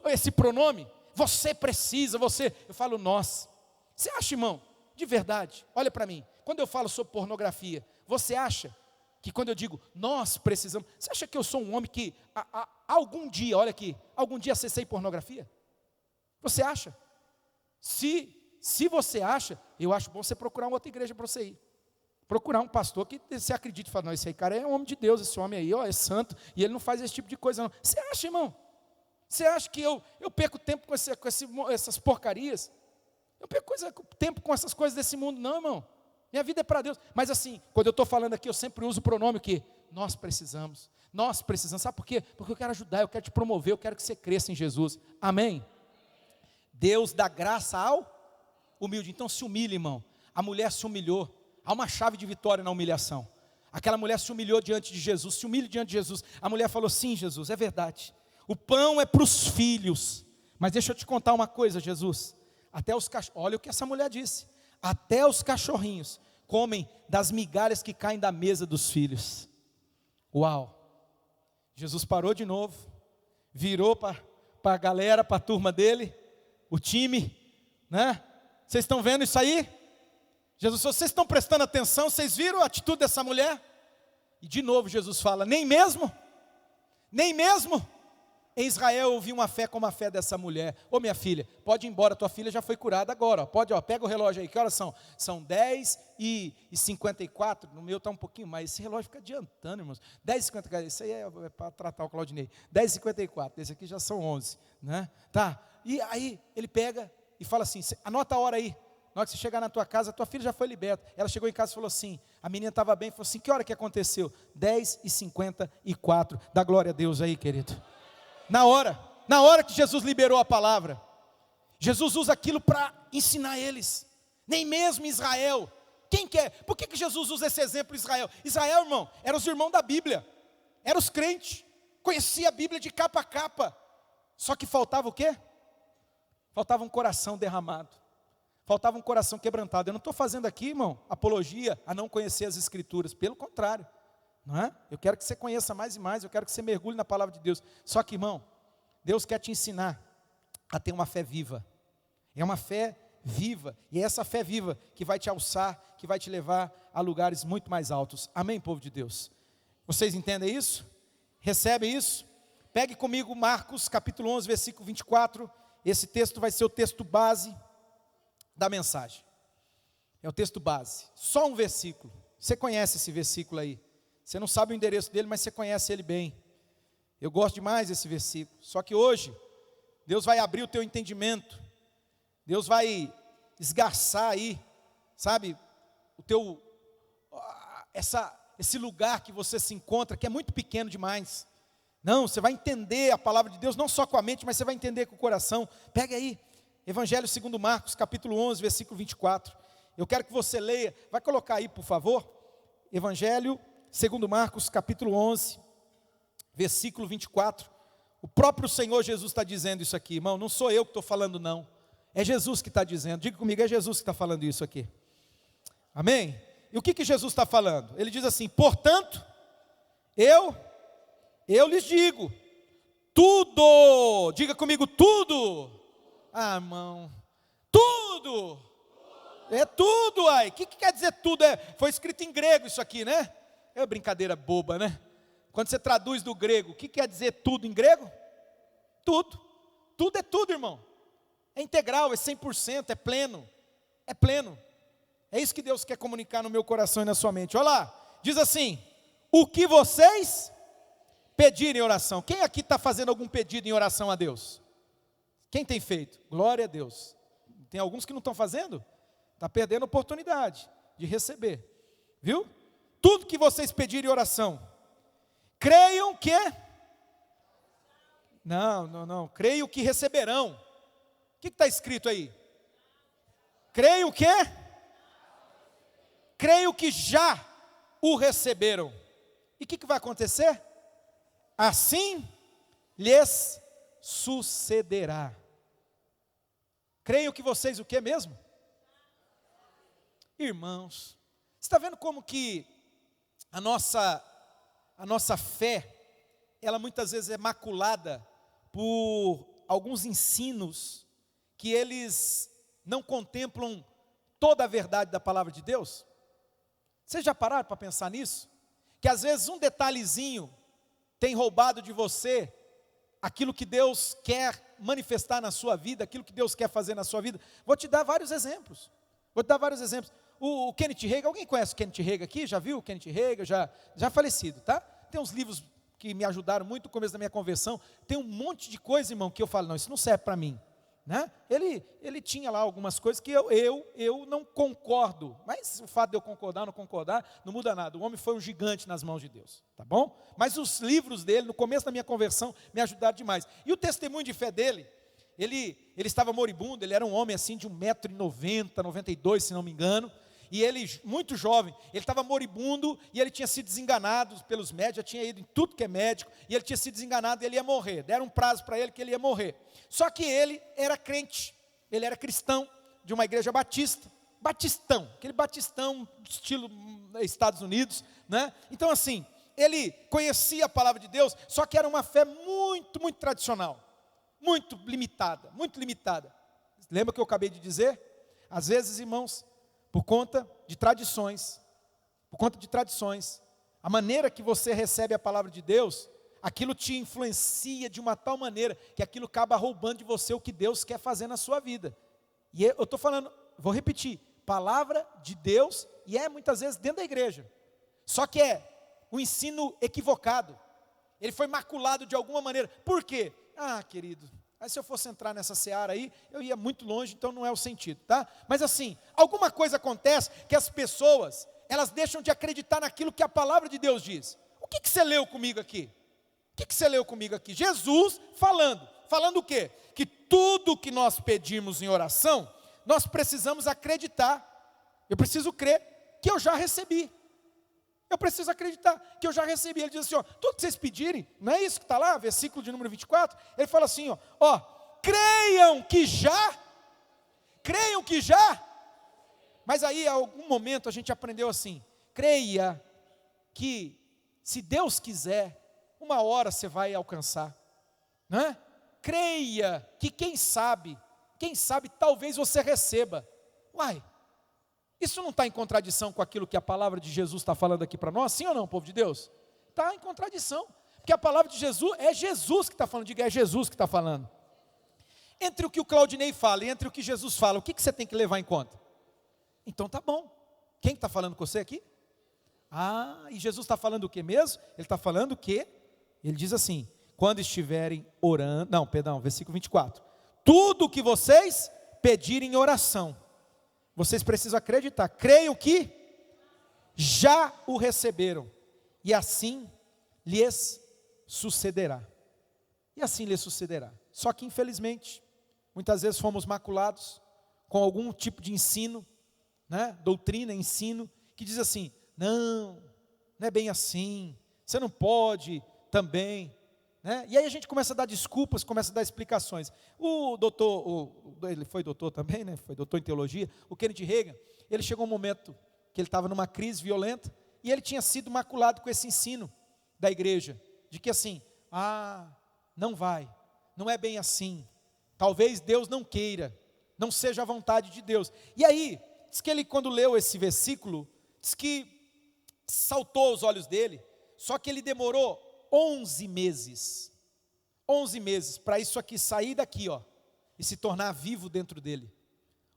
esse pronome. Você precisa, eu falo nós. Você acha, irmão, de verdade, olha para mim, quando eu falo sobre pornografia, você acha que quando eu digo nós precisamos, você acha que eu sou um homem que algum dia, olha aqui, algum dia acessei pornografia? Você acha? Se você acha, eu acho bom você procurar uma outra igreja para você ir. Procurar um pastor que você acredite e fala, não, esse aí cara é um homem de Deus, esse homem aí é santo, e ele não faz esse tipo de coisa não. Você acha, irmão? Você acha que eu perco tempo com essas porcarias? Eu perco tempo com essas coisas desse mundo? Não, irmão. Minha vida é para Deus. Mas assim, quando eu estou falando aqui, eu sempre uso o pronome que nós precisamos. Nós precisamos. Sabe por quê? Porque eu quero ajudar, eu quero te promover, eu quero que você cresça em Jesus. Amém? Deus dá graça ao humilde. Então se humilhe, irmão. A mulher se humilhou. Há uma chave de vitória na humilhação. Aquela mulher se humilhou diante de Jesus. Se humilhe diante de Jesus. A mulher falou, sim, Jesus, é verdade. O pão é para os filhos, mas deixa eu te contar uma coisa, Jesus, olha o que essa mulher disse, até os cachorrinhos comem das migalhas que caem da mesa dos filhos. Uau, Jesus parou de novo, virou para a galera, para a turma dele, o time, né? Vocês estão vendo isso aí? Jesus, vocês estão prestando atenção, vocês viram a atitude dessa mulher? E de novo Jesus fala, nem mesmo em Israel eu vi uma fé como a fé dessa mulher. Minha filha, pode ir embora, tua filha já foi curada agora. Pega o relógio aí, que horas são? São 10h54, no meu está um pouquinho mais, esse relógio fica adiantando, irmãos. 10h54, isso aí é para tratar o Claudinei. 10h54, esse aqui já são 11, né? Tá, e aí ele pega e fala assim, anota a hora aí. Na hora que você chegar na tua casa, tua filha já foi liberta. Ela chegou em casa e falou assim, a menina estava bem, falou assim, que hora que aconteceu? 10h54, dá glória a Deus aí, querido. Na hora que Jesus liberou a palavra, Jesus usa aquilo para ensinar eles, nem mesmo Israel, quem quer? Por que Jesus usa esse exemplo Israel? Israel, irmão, eram os irmãos da Bíblia, eram os crentes, conhecia a Bíblia de capa a capa, Só que faltava o quê? Faltava um coração derramado. Faltava um coração quebrantado. Eu não estou fazendo aqui, irmão, apologia a não conhecer as Escrituras. Pelo contrário, não é? Eu quero que você conheça mais e mais. Eu quero que você mergulhe na palavra de Deus. Só que, irmão, Deus quer te ensinar a ter uma fé viva. É uma fé viva. E é essa fé viva que vai te alçar, que vai te levar a lugares muito mais altos. Amém, povo de Deus? Vocês entendem isso? Recebem isso? Pegue comigo Marcos capítulo 11, versículo 24. Esse texto vai ser o texto base da mensagem. É o texto base. Só um versículo. Você conhece esse versículo aí. Você não sabe o endereço dele, mas você conhece ele bem. Eu gosto demais desse versículo. Só que hoje, Deus vai abrir o teu entendimento. Deus vai esgarçar aí, sabe, o teu, esse lugar que você se encontra, que é muito pequeno demais. Não, você vai entender a palavra de Deus, não só com a mente, mas você vai entender com o coração. Pega aí, Evangelho segundo Marcos, capítulo 11, versículo 24. Eu quero que você leia, vai colocar aí, por favor. Evangelho segundo Marcos, capítulo 11, versículo 24. O próprio Senhor Jesus está dizendo isso aqui, irmão. Não sou eu que estou falando, não. É Jesus que está dizendo. Diga comigo, é Jesus que está falando isso aqui. Amém? E o que Jesus está falando? Ele diz assim: portanto, eu lhes digo, tudo, diga comigo, tudo. Ah, irmão, tudo. É tudo, ai. O que quer dizer tudo? Foi escrito em grego isso aqui, né? É uma brincadeira boba, né? Quando você traduz do grego, o que quer dizer tudo em grego? Tudo. Tudo é tudo, irmão. É integral, é 100%, é pleno. É pleno. É isso que Deus quer comunicar no meu coração e na sua mente. Olha lá, diz assim: o que vocês pedirem em oração. Quem aqui está fazendo algum pedido em oração a Deus? Quem tem feito? Glória a Deus. Tem alguns que não estão fazendo? Está perdendo a oportunidade de receber. Viu? Tudo que vocês pedirem em oração, creiam que... Não. Creio que receberão. O que está escrito aí? Creio que... Creio que já o receberam. E o que vai acontecer? Assim lhes sucederá. Creio que vocês o que mesmo? Irmãos, você está vendo como que a nossa fé, ela muitas vezes é maculada por alguns ensinos que eles não contemplam toda a verdade da palavra de Deus? Vocês já pararam para pensar nisso? Que às vezes um detalhezinho tem roubado de você aquilo que Deus quer manifestar na sua vida, aquilo que Deus quer fazer na sua vida. Vou te dar vários exemplos. O Kenneth Hagin, alguém conhece o Kenneth Hagin aqui? Já viu o Kenneth Hagin? Já falecido, tá? Tem uns livros que me ajudaram muito no começo da minha conversão. Tem um monte de coisa, irmão, que eu falo, não, isso não serve para mim. Né? Ele tinha lá algumas coisas que eu não concordo, mas o fato de eu concordar ou não concordar, não muda nada. O homem foi um gigante nas mãos de Deus, tá bom? Mas os livros dele, no começo da minha conversão, me ajudaram demais. E o testemunho de fé dele, ele estava moribundo, ele era um homem assim de 1,90 m, 92, se não me engano, e ele, muito jovem, ele estava moribundo, e ele tinha sido desenganado pelos médicos, já tinha ido em tudo que é médico, e ele tinha sido desenganado e ele ia morrer, deram um prazo para ele que ele ia morrer. Só que ele era crente, ele era cristão, de uma igreja batistão, aquele batistão estilo Estados Unidos, né? Então assim, ele conhecia a palavra de Deus, só que era uma fé muito, muito tradicional, muito limitada. Lembra o que eu acabei de dizer? Às vezes, irmãos, por conta de tradições, a maneira que você recebe a palavra de Deus, aquilo te influencia de uma tal maneira, que aquilo acaba roubando de você o que Deus quer fazer na sua vida. E eu estou falando, vou repetir, palavra de Deus, e muitas vezes dentro da igreja, só que é um ensino equivocado, ele foi maculado de alguma maneira. Por quê? Querido, aí se eu fosse entrar nessa seara aí, eu ia muito longe, então não é o sentido, tá? Mas assim, alguma coisa acontece que as pessoas, elas deixam de acreditar naquilo que a palavra de Deus diz. O que você leu comigo aqui? Jesus falando o quê? Que tudo que nós pedimos em oração, nós precisamos acreditar. Eu preciso crer que eu já recebi. Eu preciso acreditar que eu já recebi. Ele diz assim, ó, tudo que vocês pedirem, não é isso que está lá, versículo de número 24, ele fala assim, ó, creiam que já, mas aí, a algum momento, a gente aprendeu assim, creia que, se Deus quiser, uma hora você vai alcançar, né? Creia que quem sabe, talvez você receba. Uai, isso não está em contradição com aquilo que a palavra de Jesus está falando aqui para nós, sim ou não, povo de Deus? Está em contradição, porque a palavra de Jesus, é Jesus que está falando, diga, é Jesus que está falando. Entre o que o Claudinei fala e entre o que Jesus fala, o que você tem que levar em conta? Então tá bom, quem está falando com você aqui? E Jesus está falando o que mesmo? Ele está falando que, ele diz assim, quando estiverem orando, versículo 24, tudo o que vocês pedirem em oração, vocês precisam acreditar, creiam que já o receberam, e assim lhes sucederá. Só que infelizmente, muitas vezes fomos maculados com algum tipo de ensino, né? Doutrina, ensino, que diz assim, não é bem assim, você não pode também, né? E aí a gente começa a dar desculpas, começa a dar explicações. O doutor, ele foi doutor também, né? Foi doutor em teologia, o Kenneth Hagin, ele chegou um momento que ele estava numa crise violenta, e ele tinha sido maculado com esse ensino da igreja, de que assim, não é bem assim, talvez Deus não queira, não seja a vontade de Deus. E aí, diz que ele, quando leu esse versículo, diz que saltou aos olhos dele, só que ele demorou 11 meses para isso aqui sair daqui, e se tornar vivo dentro dele.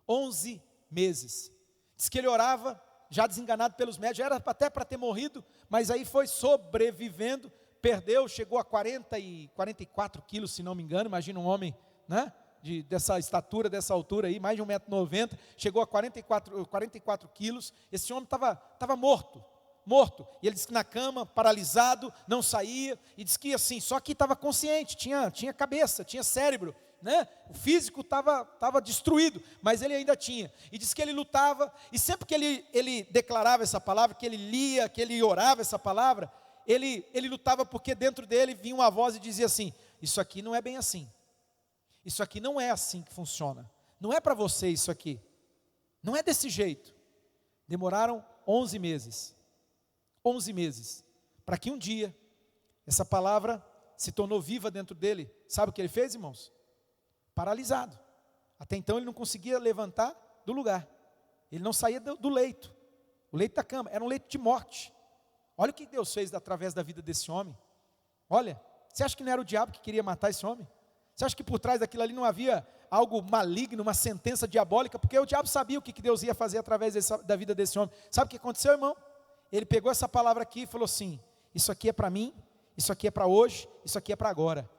11 meses. Diz que ele orava, já desenganado pelos médicos, já era até para ter morrido, mas aí foi sobrevivendo, chegou a 44 quilos, se não me engano, imagina um homem, né, dessa estatura, dessa altura aí, mais de 1,90 m, chegou a 44 quilos, esse homem estava morto, e ele disse que na cama, paralisado, não saía, e disse que assim, só que estava consciente, tinha cabeça, tinha cérebro, né? O físico estava destruído, mas ele ainda tinha, e disse que ele lutava, e sempre que ele declarava essa palavra, que ele lia, que ele orava essa palavra, ele lutava, porque dentro dele vinha uma voz e dizia assim, isso aqui não é bem assim, isso aqui não é assim que funciona, não é para você isso aqui, não é desse jeito. Demoraram 11 meses, para que um dia, essa palavra se tornou viva dentro dele. Sabe o que ele fez, irmãos? Paralisado, até então ele não conseguia levantar do lugar, ele não saía do leito, o leito da cama, era um leito de morte. Olha o que Deus fez através da vida desse homem. Olha, você acha que não era o diabo que queria matar esse homem? Você acha que por trás daquilo ali não havia algo maligno, uma sentença diabólica? Porque o diabo sabia o que Deus ia fazer através da vida desse homem. Sabe o que aconteceu, irmão? Ele pegou essa palavra aqui e falou assim, isso aqui é para mim, isso aqui é para hoje, isso aqui é para agora.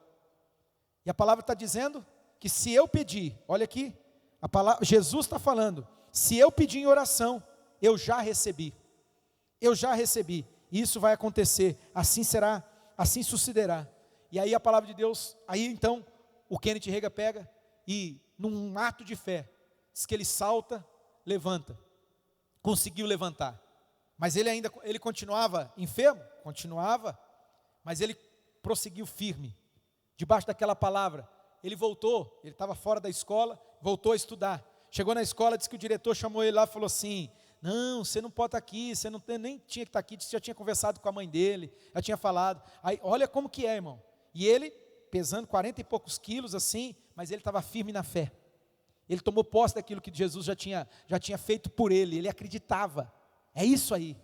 E a palavra está dizendo que se eu pedir, olha aqui, Jesus está falando, se eu pedir em oração, eu já recebi, e isso vai acontecer, assim será, assim sucederá. E aí a palavra de Deus, aí então, o Kenneth Hagin pega e, num ato de fé, diz que ele salta, levanta, conseguiu levantar, mas ele continuava enfermo, mas ele prosseguiu firme, debaixo daquela palavra. Ele voltou, ele estava fora da escola, voltou a estudar, chegou na escola, disse que o diretor chamou ele lá e falou assim, não, você não pode estar aqui, você nem tinha que estar aqui, já tinha conversado com a mãe dele, já tinha falado. Aí, olha como que é, irmão, e ele, pesando 40 e poucos quilos assim, mas ele estava firme na fé, ele tomou posse daquilo que Jesus já tinha feito por ele acreditava, é isso aí,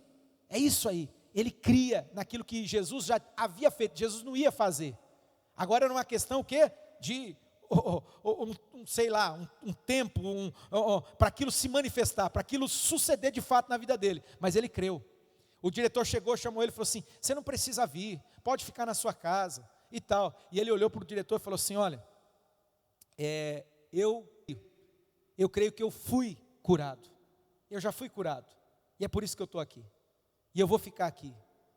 ele cria naquilo que Jesus já havia feito, Jesus não ia fazer. Agora era uma questão o quê? De um tempo, para aquilo se manifestar, para aquilo suceder de fato na vida dele, mas ele creu. O diretor chegou, chamou ele e falou assim, você não precisa vir, pode ficar na sua casa, e tal, e ele olhou para o diretor e falou assim, olha, eu creio que eu fui curado, eu já fui curado, e é por isso que eu estou aqui, e eu vou ficar aqui,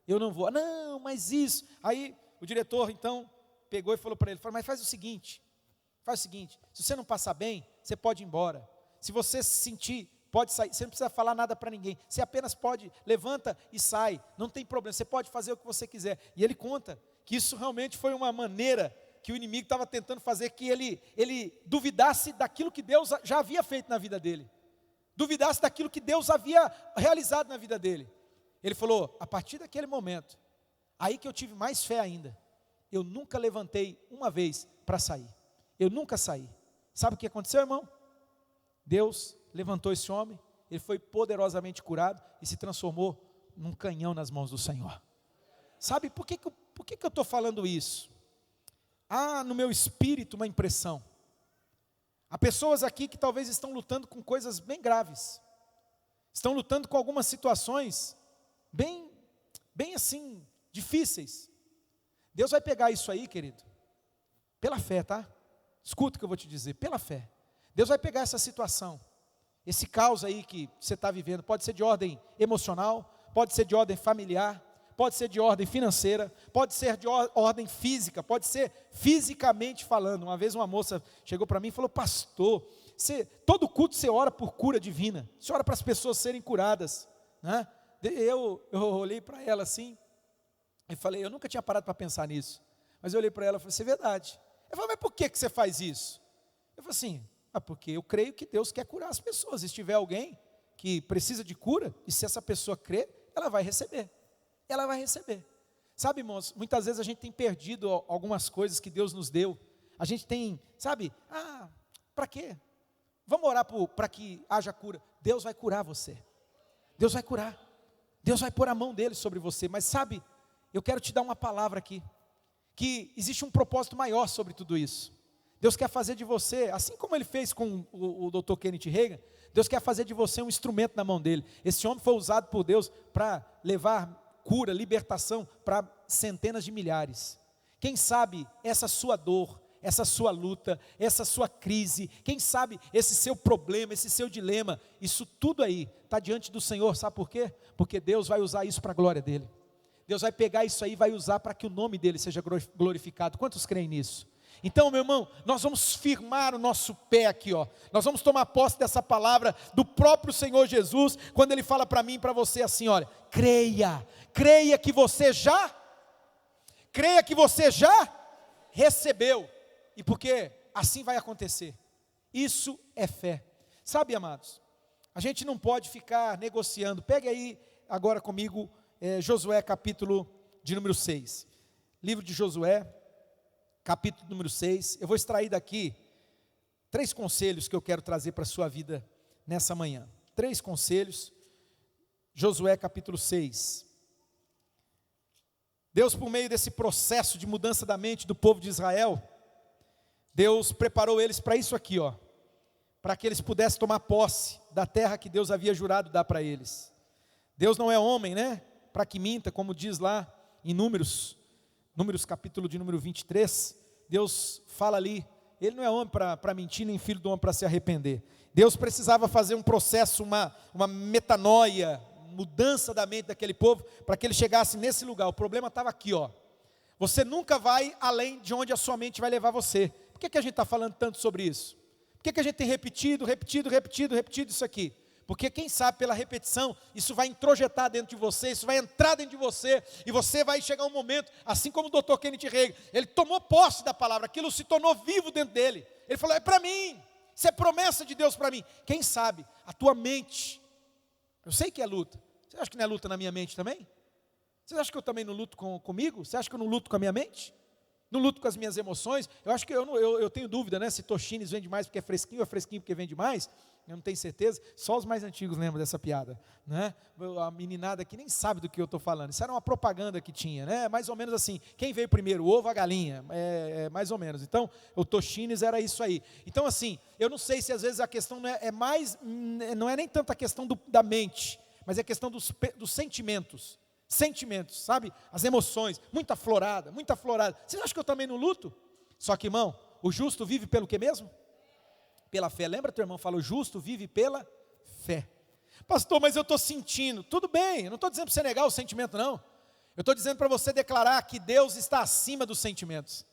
eu não vou, não, mas isso, aí o diretor então, pegou e falou para ele, mas faz o seguinte, se você não passar bem, você pode ir embora, se você se sentir pode sair, você não precisa falar nada para ninguém, você apenas pode, levanta e sai, não tem problema, você pode fazer o que você quiser. E ele conta que isso realmente foi uma maneira que o inimigo estava tentando fazer que ele duvidasse daquilo que Deus já havia feito na vida dele, duvidasse daquilo que Deus havia realizado na vida dele. Ele falou, a partir daquele momento, aí que eu tive mais fé ainda, eu nunca levantei uma vez para sair, eu nunca saí. Sabe o que aconteceu, irmão? Deus levantou esse homem, ele foi poderosamente curado e se transformou num canhão nas mãos do Senhor. Sabe por que eu estou falando isso? Há no meu espírito uma impressão. Há pessoas aqui que talvez estão lutando com coisas bem graves, estão lutando com algumas situações bem assim, difíceis. Deus vai pegar isso aí, querido, pela fé, tá? Escuta o que eu vou te dizer, pela fé. Deus vai pegar essa situação, esse caos aí que você está vivendo, pode ser de ordem emocional, pode ser de ordem familiar, pode ser de ordem financeira, pode ser de ordem física, pode ser fisicamente falando. Uma vez uma moça chegou para mim e falou, pastor, todo culto você ora por cura divina, você ora para as pessoas serem curadas, né? Eu olhei para ela assim, e falei, eu nunca tinha parado para pensar nisso, mas eu olhei para ela e falei, isso é verdade. Eu falei, mas por que você faz isso? Eu falei assim, porque eu creio que Deus quer curar as pessoas. Se tiver alguém que precisa de cura, e se essa pessoa crer, ela vai receber. Ela vai receber. Sabe, irmãos, muitas vezes a gente tem perdido algumas coisas que Deus nos deu. A gente tem, sabe, para quê? Vamos orar para que haja cura. Deus vai curar você. Deus vai curar. Deus vai pôr a mão dele sobre você. Mas sabe, eu quero te dar uma palavra aqui, que existe um propósito maior sobre tudo isso. Deus quer fazer de você, assim como Ele fez com o Dr. Kenneth Hagin, Deus quer fazer de você um instrumento na mão dele. Esse homem foi usado por Deus para levar cura, libertação para centenas de milhares. Quem sabe essa sua dor, essa sua luta, essa sua crise, quem sabe esse seu problema, esse seu dilema, isso tudo aí está diante do Senhor, sabe por quê? Porque Deus vai usar isso para a glória dele. Deus vai pegar isso aí e vai usar para que o nome dele seja glorificado. Quantos creem nisso? Então, meu irmão, nós vamos firmar o nosso pé aqui, ó. Nós vamos tomar posse dessa palavra do próprio Senhor Jesus, quando Ele fala para mim e para você assim, olha, creia que você já recebeu, e porque assim vai acontecer. Isso é fé. Sabe, amados, a gente não pode ficar negociando. Pegue aí agora comigo, Josué capítulo de número 6, livro de Josué, capítulo número 6, eu vou extrair daqui 3 conselhos que eu quero trazer para a sua vida nessa manhã. 3 conselhos, Josué capítulo 6. Deus, por meio desse processo de mudança da mente do povo de Israel, Deus preparou eles para isso aqui, ó, para que eles pudessem tomar posse da terra que Deus havia jurado dar para eles. Deus não é homem, né, para que minta, como diz lá em Números capítulo de número 23, Deus fala ali, Ele não é homem para mentir, nem filho do homem para se arrepender. Deus precisava fazer um processo, uma metanoia, mudança da mente daquele povo, para que ele chegasse nesse lugar. O problema estava aqui, ó. Você nunca vai além de onde a sua mente vai levar você. Por que a gente está falando tanto sobre isso? Por que a gente tem repetido isso aqui? Porque quem sabe pela repetição, isso vai introjetar dentro de você, isso vai entrar dentro de você, e você vai chegar um momento, assim como o Dr. Kenneth Hagin, ele tomou posse da palavra, aquilo se tornou vivo dentro dele. Ele falou, é para mim, isso é promessa de Deus para mim. Quem sabe, a tua mente, eu sei que é luta, você acha que não é luta na minha mente também? Você acha que eu também não luto comigo? Você acha que eu não luto com a minha mente? Não luto com as minhas emoções? Eu acho que eu tenho dúvida, né? Se Toshines vende mais porque é fresquinho ou é fresquinho porque vende mais? Eu não tenho certeza. Só os mais antigos lembram dessa piada, né? A meninada aqui nem sabe do que eu estou falando. Isso era uma propaganda que tinha, né? Mais ou menos assim, quem veio primeiro, o ovo ou a galinha? Mais ou menos. Então, o Toshines era isso aí. Então, assim, eu não sei se às vezes a questão não é nem tanto a questão da mente, mas é a questão dos sentimentos. Sentimentos, sabe? As emoções, muita florada. Você acha que eu também não luto? Só que, irmão, o justo vive pelo que mesmo? Pela fé. Lembra, teu irmão fala, o justo vive pela fé. Pastor, mas eu estou sentindo. Tudo bem, eu não estou dizendo para você negar o sentimento, não. Eu estou dizendo para você declarar que Deus está acima dos sentimentos.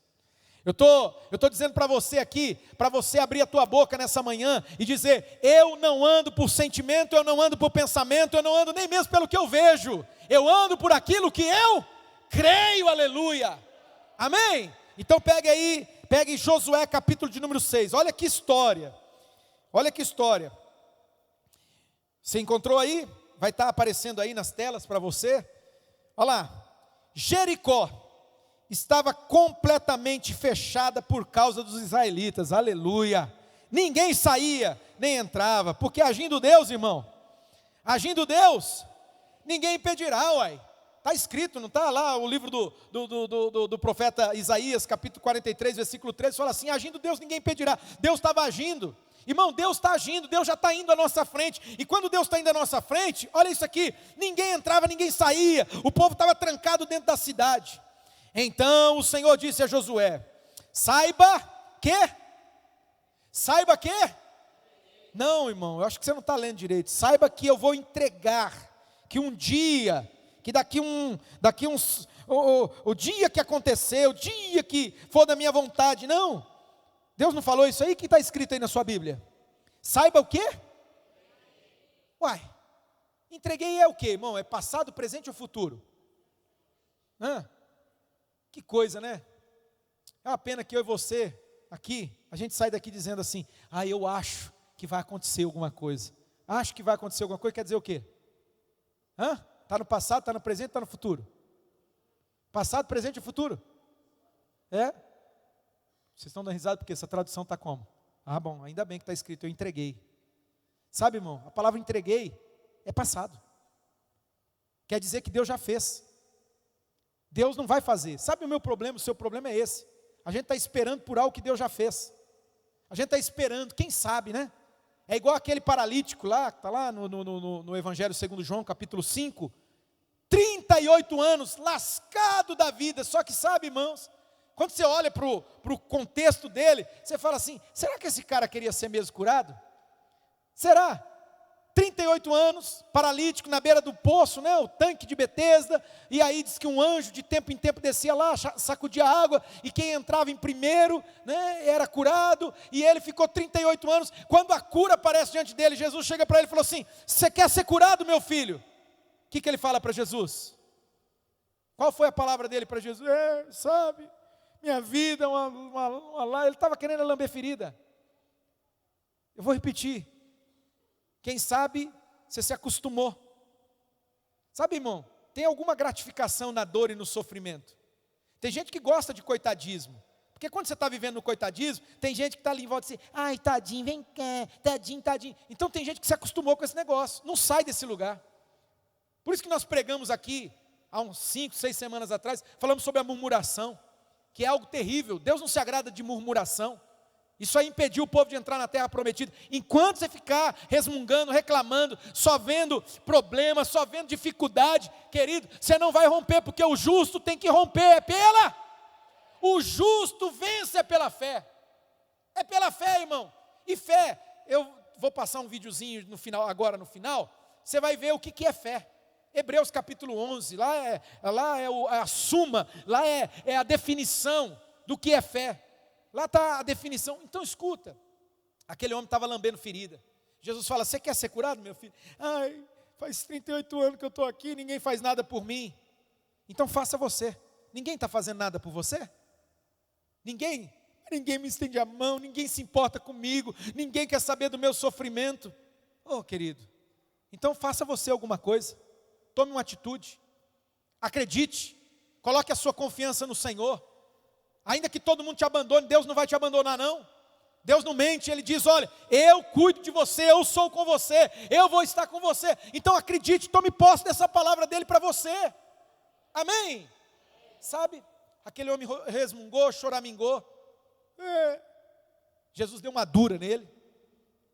Eu tô dizendo para você aqui, para você abrir a tua boca nessa manhã e dizer: eu não ando por sentimento, eu não ando por pensamento, eu não ando nem mesmo pelo que eu vejo, eu ando por aquilo que eu creio, aleluia, amém? Então pegue Josué capítulo de número 6, olha que história, você encontrou aí? Vai estar aparecendo aí nas telas para você, olha lá, Jericó estava completamente fechada por causa dos israelitas, aleluia, ninguém saía, nem entrava, porque agindo Deus, irmão, ninguém impedirá, uai, está escrito, não está lá o livro do profeta Isaías, capítulo 43, versículo 13, fala assim, agindo Deus, ninguém impedirá, Deus estava agindo, irmão, Deus está agindo, Deus já está indo à nossa frente, e quando Deus está indo à nossa frente, olha isso aqui, ninguém entrava, ninguém saía, o povo estava trancado dentro da cidade. Então o Senhor disse a Josué, saiba que? Não, irmão, eu acho que você não está lendo direito, saiba que eu vou entregar, que um dia, o dia que acontecer, o dia que for da minha vontade, não, Deus não falou isso aí, que está escrito aí na sua Bíblia, saiba o quê? Uai, entreguei é o quê, irmão, é passado, presente ou futuro? Que coisa, né? É uma pena que eu e você, aqui, a gente sai daqui dizendo assim, eu acho que vai acontecer alguma coisa. Acho que vai acontecer alguma coisa, quer dizer o quê? Está no passado, está no presente, está no futuro? Passado, presente e futuro? Vocês estão dando risada porque essa tradução está como? Bom, ainda bem que está escrito, eu entreguei. Sabe, irmão, a palavra entreguei é passado. Quer dizer que Deus já fez. Deus não vai fazer. Sabe o meu problema? O seu problema é esse. A gente está esperando por algo que Deus já fez. A gente está esperando, quem sabe, né? É igual aquele paralítico lá, que está lá no Evangelho segundo João, capítulo 5. 38 anos, lascado da vida. Só que sabe, irmãos, quando você olha para o contexto dele, você fala assim, será que esse cara queria ser mesmo curado? Será? 38 anos, paralítico na beira do poço, né, o tanque de Betesda, e aí diz que um anjo de tempo em tempo descia lá, sacudia a água, e quem entrava em primeiro, né, era curado, e ele ficou 38 anos, quando a cura aparece diante dele, Jesus chega para ele e falou assim, você quer ser curado, meu filho? O que ele fala para Jesus? Qual foi a palavra dele para Jesus? Sabe, minha vida, ele estava querendo lamber ferida. Eu vou repetir, quem sabe você se acostumou. Sabe, irmão, tem alguma gratificação na dor e no sofrimento. Tem gente que gosta de coitadismo. Porque quando você está vivendo no coitadismo, tem gente que está ali em volta e diz, ai, tadinho, vem cá, tadinho. Então tem gente que se acostumou com esse negócio, não sai desse lugar. Por isso que nós pregamos aqui, há uns 5, 6 semanas atrás, falamos sobre a murmuração, que é algo terrível. Deus não se agrada de murmuração. Isso aí impediu o povo de entrar na terra prometida. Enquanto você ficar resmungando, reclamando, só vendo problemas, só vendo dificuldade, querido, você não vai romper, porque o justo tem que romper, o justo vence pela fé. É pela fé, irmão. E fé, eu vou passar um videozinho agora no final, você vai ver o que é fé. Hebreus capítulo 11, lá é a suma, lá é a definição do que é fé. Lá está a definição. Então escuta, aquele homem estava lambendo ferida. Jesus fala, você quer ser curado, meu filho? Ai, faz 38 anos que eu estou aqui, ninguém faz nada por mim. Então faça você. Ninguém está fazendo nada por você? Ninguém me estende a mão, ninguém se importa comigo, ninguém quer saber do meu sofrimento. Querido, então faça você alguma coisa. Tome uma atitude. Acredite, coloque a sua confiança no Senhor. Ainda que todo mundo te abandone, Deus não vai te abandonar não. Deus não mente, Ele diz, olha, eu cuido de você, eu sou com você, eu vou estar com você. Então acredite, tome posse dessa palavra dEle para você. Amém? Sabe, aquele homem resmungou, choramingou. Jesus deu uma dura nele.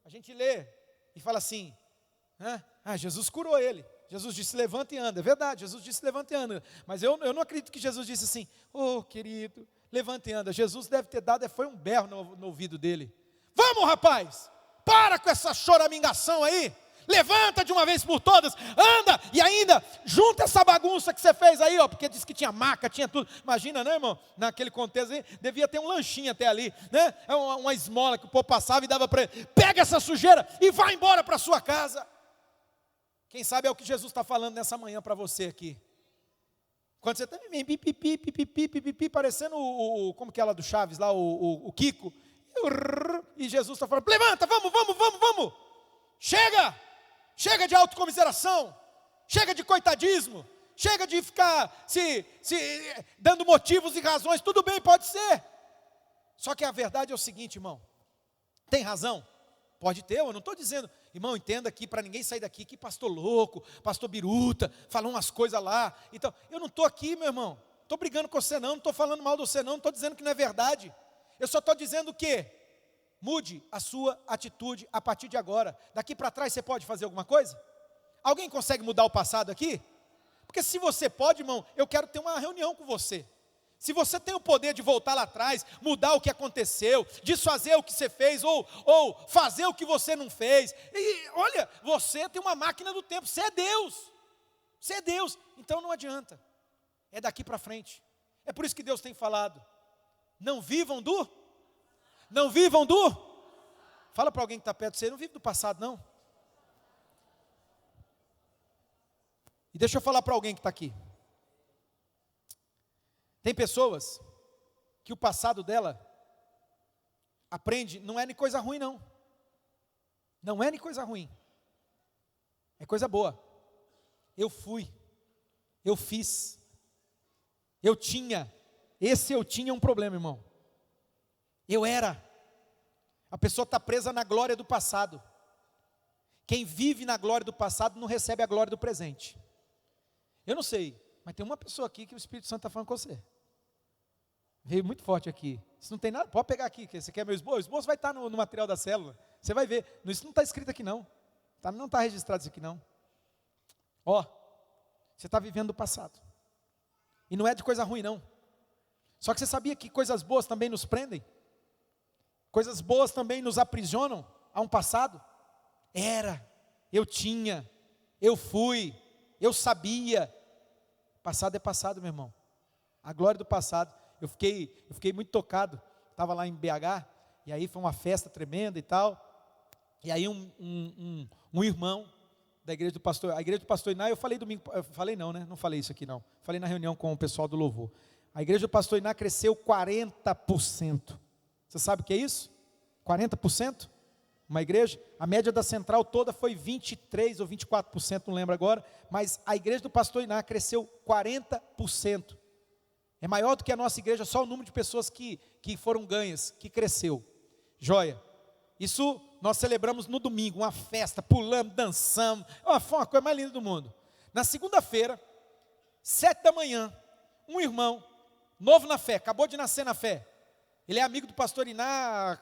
A gente lê e fala assim, Jesus curou ele. Jesus disse, levanta e anda. É verdade, Jesus disse, levanta e anda. Mas eu não acredito que Jesus disse assim, querido, levanta e anda. Jesus deve ter dado, foi um berro no ouvido dele. Vamos, rapaz, para com essa choramingação aí. Levanta de uma vez por todas, anda e ainda junta essa bagunça que você fez aí, ó, porque disse que tinha maca, tinha tudo. Imagina, né, irmão? Naquele contexto aí, devia ter um lanchinho até ali, né? Uma esmola que o povo passava e dava para ele. Pega essa sujeira e vai embora para sua casa. Quem sabe é o que Jesus está falando nessa manhã para você aqui. Quando você está pipipi, parecendo como que é lá do Chaves, lá o Kiko. E Jesus está falando, levanta, vamos. Chega de autocomiseração. Chega de coitadismo. Chega de ficar se dando motivos e razões. Tudo bem, pode ser. Só que a verdade é o seguinte, irmão. Tem razão? Pode ter, eu não estou dizendo. Irmão, entenda aqui, para ninguém sair daqui, que pastor louco, pastor biruta, falou umas coisas lá. Então, eu não estou aqui, meu irmão. Estou brigando com você não estou falando mal de você não estou dizendo que não é verdade. Eu só estou dizendo que mude a sua atitude a partir de agora. Daqui para trás você pode fazer alguma coisa? Alguém consegue mudar o passado aqui? Porque se você pode, irmão, eu quero ter uma reunião com você. Se você tem o poder de voltar lá atrás, mudar o que aconteceu, desfazer o que você fez, ou fazer o que você não fez. E olha, você tem uma máquina do tempo, você é Deus. Você é Deus, então não adianta. É daqui para frente. É por isso que Deus tem falado. Não vivam do. Fala para alguém que está perto de você, não vive do passado não. E deixa eu falar para alguém que está aqui. Tem pessoas que o passado dela aprende, não é nem coisa ruim não. Não é nem coisa ruim. É coisa boa. Eu fui. Eu fiz. Eu tinha. Esse eu tinha um problema, irmão. Eu era. A pessoa está presa na glória do passado. Quem vive na glória do passado não recebe a glória do presente. Eu não sei, mas tem uma pessoa aqui que o Espírito Santo está falando com você. Veio muito forte aqui. Isso não tem nada, pode pegar aqui, que você quer meu esboço? O esboço vai estar no material da célula. Você vai ver. Isso não está escrito aqui não. Não está registrado isso aqui não. Ó, você está vivendo o passado. E não é de coisa ruim não. Só que você sabia que coisas boas também nos prendem? Coisas boas também nos aprisionam a um passado? Eu tinha, eu fui, eu sabia. Passado é passado, meu irmão. A glória do passado. Eu fiquei muito tocado. Estava lá em BH, e aí foi uma festa tremenda e tal. E aí um irmão da igreja do pastor, a igreja do pastor Iná, eu falei domingo, não falei isso aqui não. Falei na reunião com o pessoal do louvor. A igreja do pastor Iná cresceu 40%. Você sabe o que é isso? 40%? Uma igreja, a média da central toda foi 23% ou 24%, não lembro agora, mas a igreja do pastor Iná cresceu 40%. É maior do que a nossa igreja, só o número de pessoas que foram ganhas, que cresceu. Joia. Isso nós celebramos no domingo, uma festa, pulamos, dançamos, foi uma coisa mais linda do mundo. Na segunda-feira, 7 da manhã, um irmão, novo na fé, acabou de nascer na fé. Ele é amigo do pastor Iná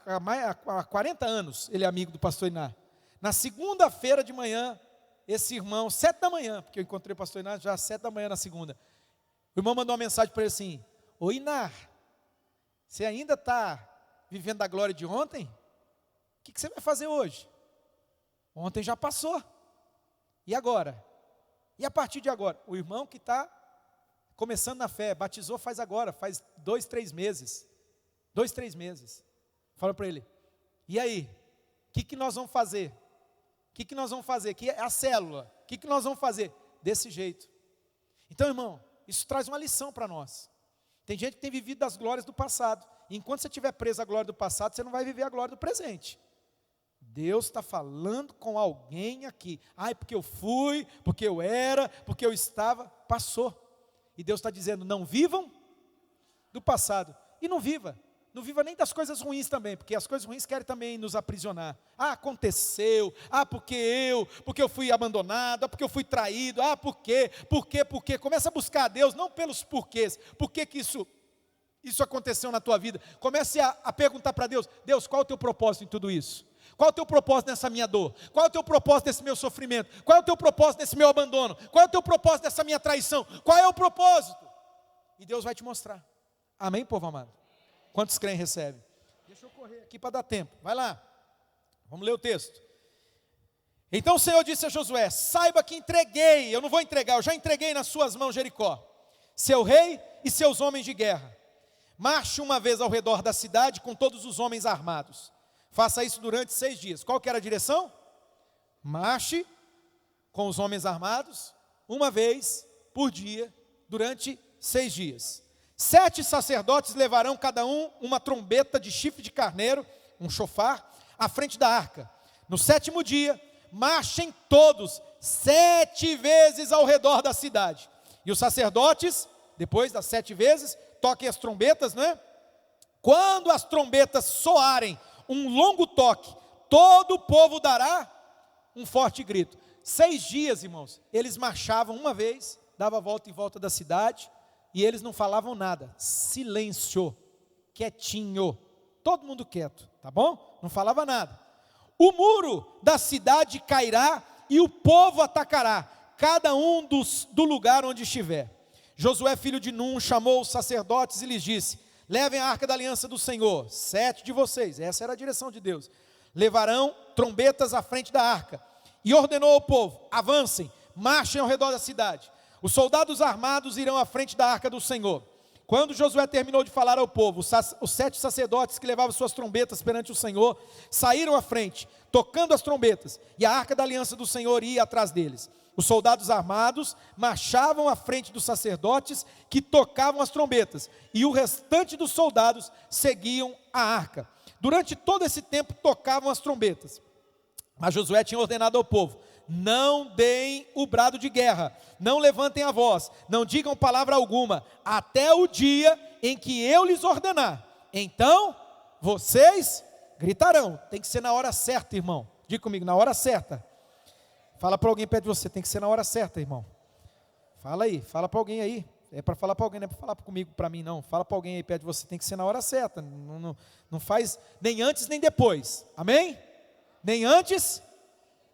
há 40 anos, ele é amigo do pastor Iná. Na segunda-feira de manhã, esse irmão, 7 da manhã, porque eu encontrei o pastor Iná já às 7 da manhã na segunda. O irmão mandou uma mensagem para ele assim: ô Iná, você ainda está vivendo a glória de ontem? O que você vai fazer hoje? Ontem já passou. E agora? E a partir de agora? O irmão que está começando na fé, batizou faz 2, 3 meses. 2, 3 meses. Fala para ele: e aí? O que nós vamos fazer? O que nós vamos fazer? Que é a célula. O que nós vamos fazer? Desse jeito. Então, irmão, isso traz uma lição para nós. Tem gente que tem vivido das glórias do passado. E enquanto você estiver preso à glória do passado, você não vai viver a glória do presente. Deus está falando com alguém aqui. Porque eu fui, porque eu era, porque eu estava. Passou. E Deus está dizendo: não vivam do passado. E não viva. Não viva nem das coisas ruins também, porque as coisas ruins querem também nos aprisionar. Aconteceu, porque eu fui abandonado, porque eu fui traído, por quê? Começa a buscar a Deus, não pelos porquês, por que isso aconteceu na tua vida. Comece a perguntar para Deus: Deus, qual é o teu propósito em tudo isso? Qual é o teu propósito nessa minha dor? Qual é o teu propósito nesse meu sofrimento? Qual é o teu propósito nesse meu abandono? Qual é o teu propósito nessa minha traição? Qual é o propósito? E Deus vai te mostrar. Amém, povo amado? Quantos creem recebem? Deixa eu correr aqui para dar tempo. Vai lá. Vamos ler o texto. Então o Senhor disse a Josué: saiba que eu não vou entregar, eu já entreguei nas suas mãos Jericó, seu rei e seus homens de guerra. Marche uma vez ao redor da cidade com todos os homens armados. Faça isso durante 6 dias. Qual que era a direção? Marche com os homens armados, uma vez por dia, durante 6 dias. 7 sacerdotes levarão cada um uma trombeta de chifre de carneiro, um chofar, à frente da arca. No 7º dia, marchem todos 7 vezes ao redor da cidade. E os sacerdotes, depois das 7 vezes, toquem as trombetas, não é? Quando as trombetas soarem um longo toque, todo o povo dará um forte grito. 6 dias, irmãos, eles marchavam uma vez, dava a volta em volta da cidade, e eles não falavam nada, silêncio, quietinho, todo mundo quieto, tá bom? Não falava nada. O muro da cidade cairá e o povo atacará, cada um do lugar onde estiver. Josué, filho de Num, chamou os sacerdotes e lhes disse: levem a arca da aliança do Senhor, 7 de vocês, essa era a direção de Deus, levarão trombetas à frente da arca. E ordenou ao povo: avancem, marchem ao redor da cidade. Os soldados armados irão à frente da arca do Senhor. Quando Josué terminou de falar ao povo, os 7 sacerdotes que levavam suas trombetas perante o Senhor saíram à frente, tocando as trombetas, e a arca da aliança do Senhor ia atrás deles. Os soldados armados marchavam à frente dos sacerdotes que tocavam as trombetas, e o restante dos soldados seguiam a arca. Durante todo esse tempo tocavam as trombetas. Mas Josué tinha ordenado ao povo: não deem o brado de guerra, não levantem a voz, não digam palavra alguma, até o dia em que eu lhes ordenar. Então vocês gritarão. Tem que ser na hora certa, irmão. Diga comigo, na hora certa. Fala para alguém perto de você, tem que ser na hora certa, irmão. Fala aí, fala para alguém aí. É para falar para alguém, não é para falar comigo, para mim não. Fala para alguém aí perto de você, tem que ser na hora certa. Não faz nem antes nem depois. Amém? Nem antes,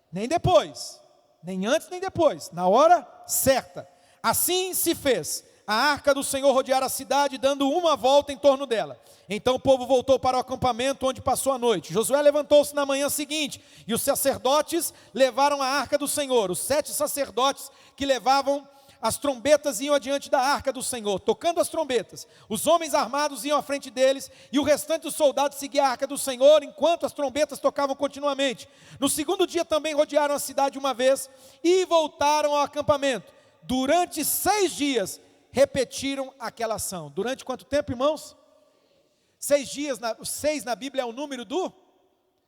nem depois. Nem antes, nem depois. Na hora certa. Assim se fez. A arca do Senhor rodear a cidade, dando uma volta em torno dela. Então o povo voltou para o acampamento onde passou a noite. Josué levantou-se na manhã seguinte, e os sacerdotes levaram a arca do Senhor. Os 7 sacerdotes que levavam as trombetas iam adiante da arca do Senhor, tocando as trombetas. Os homens armados iam à frente deles, e o restante dos soldados seguia a arca do Senhor, enquanto as trombetas tocavam continuamente. No 2º dia também rodearam a cidade uma vez, e voltaram ao acampamento. Durante 6 dias, repetiram aquela ação. Durante quanto tempo, irmãos? 6 dias, 6 na Bíblia é o número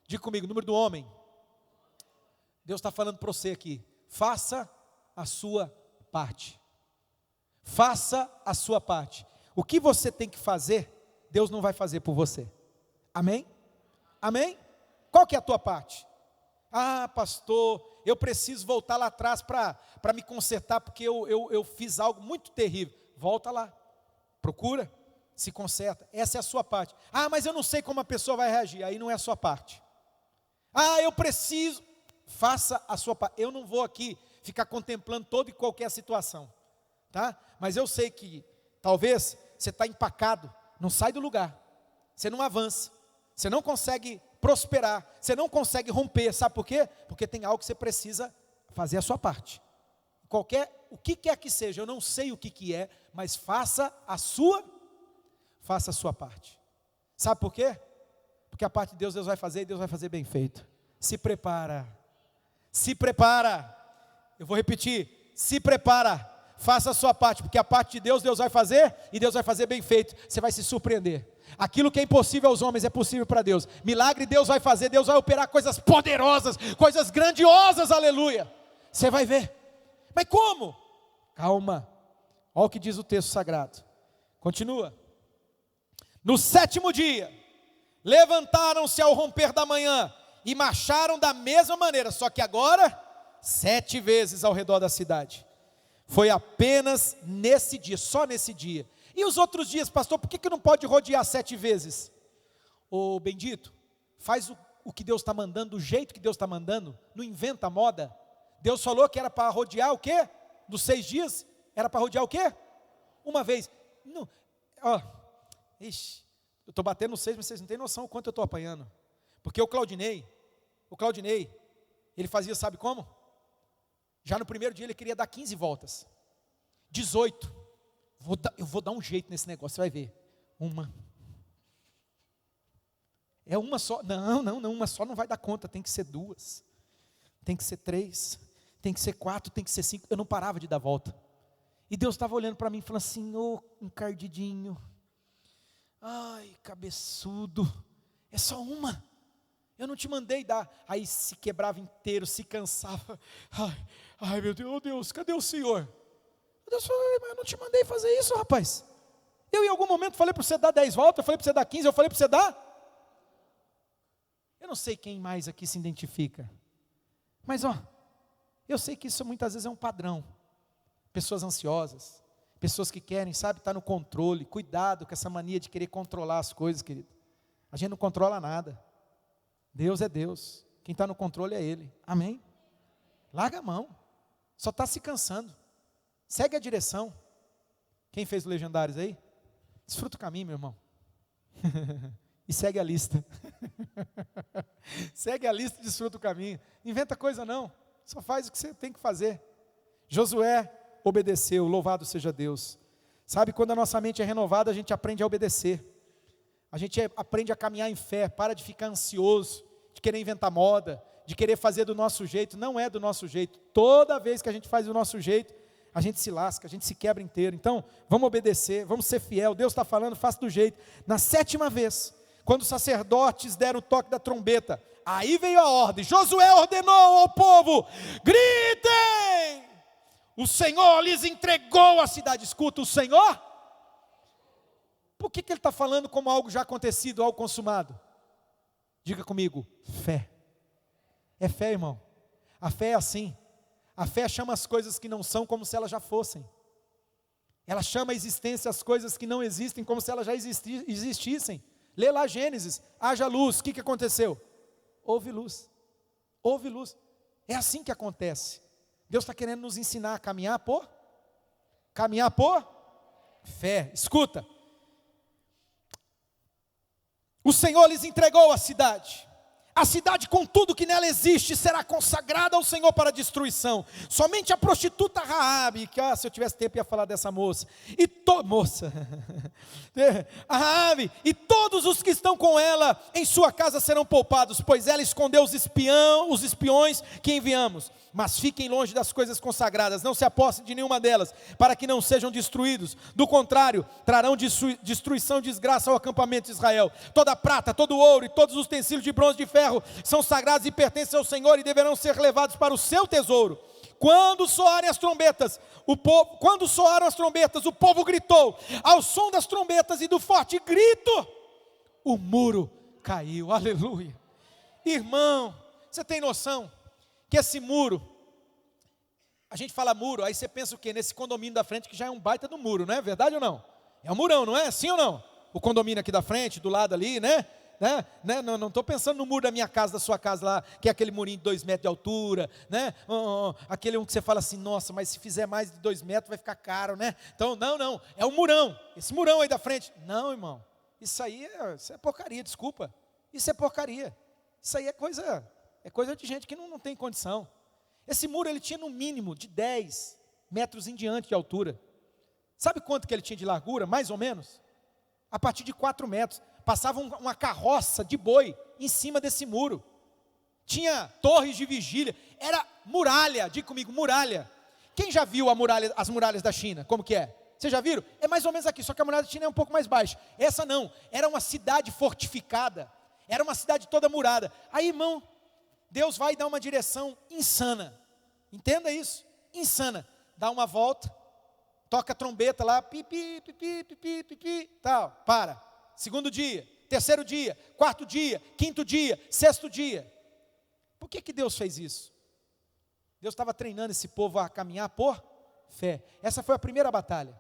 diga comigo, o número do homem. Deus está falando para você aqui: faça a sua parte. Faça a sua parte. O que você tem que fazer, Deus não vai fazer por você. Amém? Amém? Qual que é a tua parte? Ah, pastor, eu preciso voltar lá atrás para me consertar, porque eu fiz algo muito terrível. Volta lá, procura, se conserta. Essa é a sua parte. Ah, mas eu não sei como a pessoa vai reagir. Aí não é a sua parte. Ah, eu preciso. Faça a sua parte. Eu não vou aqui ficar contemplando toda e qualquer situação, tá? Mas eu sei que talvez você está empacado, não sai do lugar, você não avança, você não consegue prosperar, você não consegue romper. Sabe por quê? Porque tem algo que você precisa fazer a sua parte. O que quer que seja, eu não sei o que é, mas faça a sua parte. Sabe por quê? Porque a parte de Deus vai fazer, e Deus vai fazer bem feito. Se prepara, eu vou repetir, se prepara, faça a sua parte, porque a parte de Deus vai fazer, e Deus vai fazer bem feito. Você vai se surpreender. Aquilo que é impossível aos homens é possível para Deus. Milagre Deus vai fazer, Deus vai operar coisas poderosas, coisas grandiosas, aleluia. Você vai ver. Mas como? Calma, olha o que diz o texto sagrado. Continua. No 7º dia, levantaram-se ao romper da manhã, e marcharam da mesma maneira, só que agora 7 vezes ao redor da cidade. Foi apenas nesse dia, só nesse dia. E os outros dias, pastor, por que não pode rodear 7 vezes? Ô bendito, faz o que Deus está mandando, do jeito que Deus está mandando, não inventa a moda. Deus falou que era para rodear o quê? Dos 6 dias, era para rodear o quê? Uma vez. Não, eu estou batendo no 6, mas vocês não têm noção o quanto eu estou apanhando. Porque o Claudinei, Ele fazia, sabe como? Já no primeiro dia ele queria dar 15 voltas. 18. Eu vou dar um jeito nesse negócio, você vai ver. Uma. É uma só. Não, uma só não vai dar conta, tem que ser 2. Tem que ser 3. Tem que ser 4, tem que ser 5. Eu não parava de dar volta. E Deus estava olhando para mim e falando assim, ô, encardidinho. Ai, cabeçudo. É só uma. Eu não te mandei dar. Aí se quebrava inteiro, se cansava. Ai meu Deus, cadê o Senhor? Deus falou, mas eu não te mandei fazer isso, rapaz. Eu em algum momento falei para você dar 10 voltas, eu falei para você dar 15, eu falei para você dar. Eu não sei quem mais aqui se identifica. Mas eu sei que isso muitas vezes é um padrão. Pessoas ansiosas, pessoas que querem, sabe, estar no controle. Cuidado com essa mania de querer controlar as coisas, querido. A gente não controla nada. Deus é Deus. Quem está no controle é Ele. Amém? Larga a mão. Só está se cansando. Segue a direção. Quem fez o Legendários aí? Desfruta o caminho, meu irmão. E segue a lista. Segue a lista e desfruta o caminho. Inventa coisa não. Só faz o que você tem que fazer. Josué obedeceu, louvado seja Deus. Sabe, quando a nossa mente é renovada, a gente aprende a obedecer. A gente aprende a caminhar em fé, para de ficar ansioso, de querer inventar moda, de querer fazer do nosso jeito. Não é do nosso jeito. Toda vez que a gente faz do nosso jeito, a gente se lasca, a gente se quebra inteiro. Então, vamos obedecer, vamos ser fiel. Deus está falando, faça do jeito. Na 7ª vez, quando os sacerdotes deram o toque da trombeta, aí veio a ordem. Josué ordenou ao povo, gritem! O Senhor lhes entregou a cidade. Escuta, o Senhor? Por que ele está falando como algo já acontecido, algo consumado? Diga comigo, fé. É fé, irmão. A fé é assim. A fé chama as coisas que não são como se elas já fossem. Ela chama a existência as coisas que não existem como se elas já existissem. Lê lá Gênesis, haja luz, o que aconteceu? Houve luz. Houve luz. É assim que acontece. Deus está querendo nos ensinar a caminhar por fé. Escuta. O Senhor lhes entregou a cidade. A cidade com tudo que nela existe será consagrada ao Senhor para destruição. Somente a prostituta Raabe, que se eu tivesse tempo ia falar dessa moça. A Raabe e todos os que estão com ela em sua casa serão poupados, pois ela escondeu os espiões que enviamos. Mas fiquem longe das coisas consagradas, não se apossem de nenhuma delas, para que não sejam destruídos. Do contrário, trarão destruição e desgraça ao acampamento de Israel. Toda prata, todo ouro e todos os utensílios de bronze e de ferro são sagrados e pertencem ao Senhor e deverão ser levados para o seu tesouro. Quando soaram as trombetas, o povo gritou. Ao som das trombetas e do forte grito, o muro caiu. Aleluia. Irmão, você tem noção que esse muro, a gente fala muro, aí você pensa o quê? Nesse condomínio da frente que já é um baita do muro, não é verdade ou não? É um murão, não é? Sim ou não? O condomínio aqui da frente, do lado ali, né? Não estou pensando no muro da minha casa, da sua casa lá, que é aquele murinho de 2 metros de altura, né? Aquele um que você fala assim, nossa, mas se fizer mais de 2 metros vai ficar caro, né? Então, não, é um murão, esse murão aí da frente. Não, irmão, isso é porcaria, desculpa. Isso é porcaria. Isso aí é coisa de gente que não tem condição. Esse muro ele tinha no mínimo de 10 metros em diante de altura. Sabe quanto que ele tinha de largura, mais ou menos? A partir de 4 metros. Passava uma carroça de boi em cima desse muro. Tinha torres de vigília. Era muralha, diga comigo, muralha. Quem já viu as muralhas da China? Como que é? Vocês já viram? É mais ou menos aqui, só que a muralha da China é um pouco mais baixa. Essa não, era uma cidade fortificada. Era uma cidade toda murada. Aí, irmão, Deus vai dar uma direção insana. Entenda isso, insana. Dá uma volta, toca a trombeta lá, pipi, pipi, pipi, pipi, tal, para. Segundo dia, terceiro dia, quarto dia, quinto dia, sexto dia. Por que Deus fez isso? Deus estava treinando esse povo a caminhar por fé. Essa foi a primeira batalha.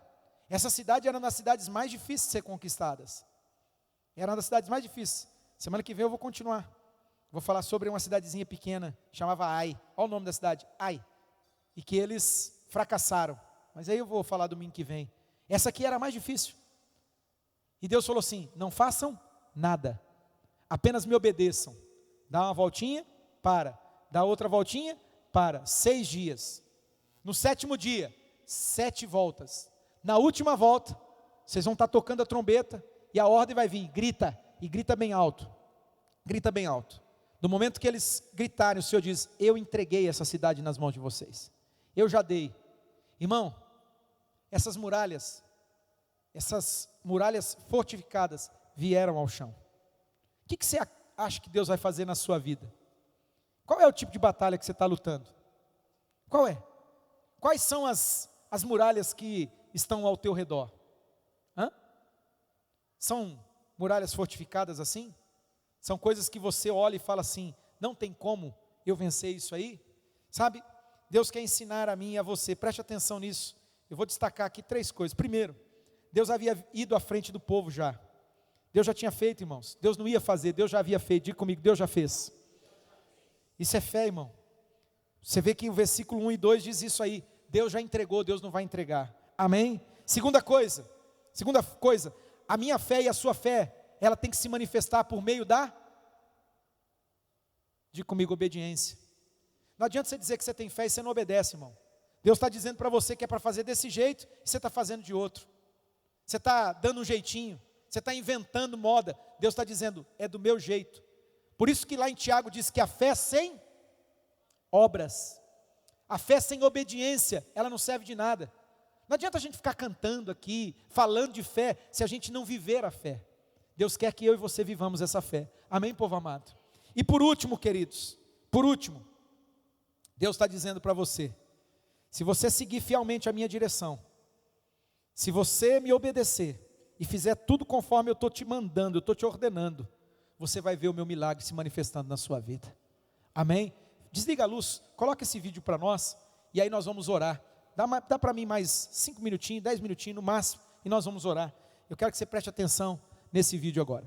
Essa cidade era uma das cidades mais difíceis de ser conquistadas. Era uma das cidades mais difíceis. Semana que vem eu vou continuar. Vou falar sobre uma cidadezinha pequena, chamava Ai. Olha o nome da cidade, Ai. E que eles fracassaram. Mas aí eu vou falar domingo que vem. Essa aqui era a mais difícil. E Deus falou assim, não façam nada. Apenas me obedeçam. Dá uma voltinha, para. dá outra voltinha, para, 6 dias. No 7º dia, 7 voltas. Na última volta, vocês vão estar tocando a trombeta, e a ordem vai vir, grita, e grita bem alto. Grita bem alto. No momento que eles gritarem, o Senhor diz: eu entreguei essa cidade nas mãos de vocês. Eu já dei. Irmão, essas muralhas fortificadas vieram ao chão. O que você acha que Deus vai fazer na sua vida? Qual é o tipo de batalha que você está lutando? Qual é? Quais são as muralhas que estão ao teu redor? São muralhas fortificadas assim? São coisas que você olha e fala assim: não tem como eu vencer isso aí? Sabe, Deus quer ensinar a mim e a você, preste atenção nisso. Eu vou destacar aqui 3 coisas. Primeiro, Deus havia ido à frente do povo já. Deus já tinha feito, irmãos. Deus não ia fazer, Deus já havia feito. Diga comigo, Deus já fez. Isso é fé, irmão. Você vê que o versículo 1 e 2 diz isso aí: Deus já entregou, Deus não vai entregar. Amém? Segunda coisa, a minha fé e a sua fé, ela tem que se manifestar por meio da, diga comigo, obediência. Não adianta você dizer que você tem fé e você não obedece, irmão. Deus está dizendo para você que é para fazer desse jeito, e você está fazendo de outro. Você está dando um jeitinho, você está inventando moda. Deus está dizendo: é do meu jeito. Por isso que lá em Tiago diz que a fé sem obras, a fé sem obediência, ela não serve de nada. Não adianta a gente ficar cantando aqui, falando de fé, se a gente não viver a fé. Deus quer que eu e você vivamos essa fé. Amém, povo amado? E por último, queridos, Deus está dizendo para você: se você seguir fielmente a minha direção, se você me obedecer e fizer tudo conforme eu estou te mandando, eu estou te ordenando, você vai ver o meu milagre se manifestando na sua vida. Amém? Desliga a luz, coloca esse vídeo para nós, e aí nós vamos orar. Dá para mim mais 5 minutinhos, 10 minutinhos no máximo, e nós vamos orar. Eu quero que você preste atenção nesse vídeo agora.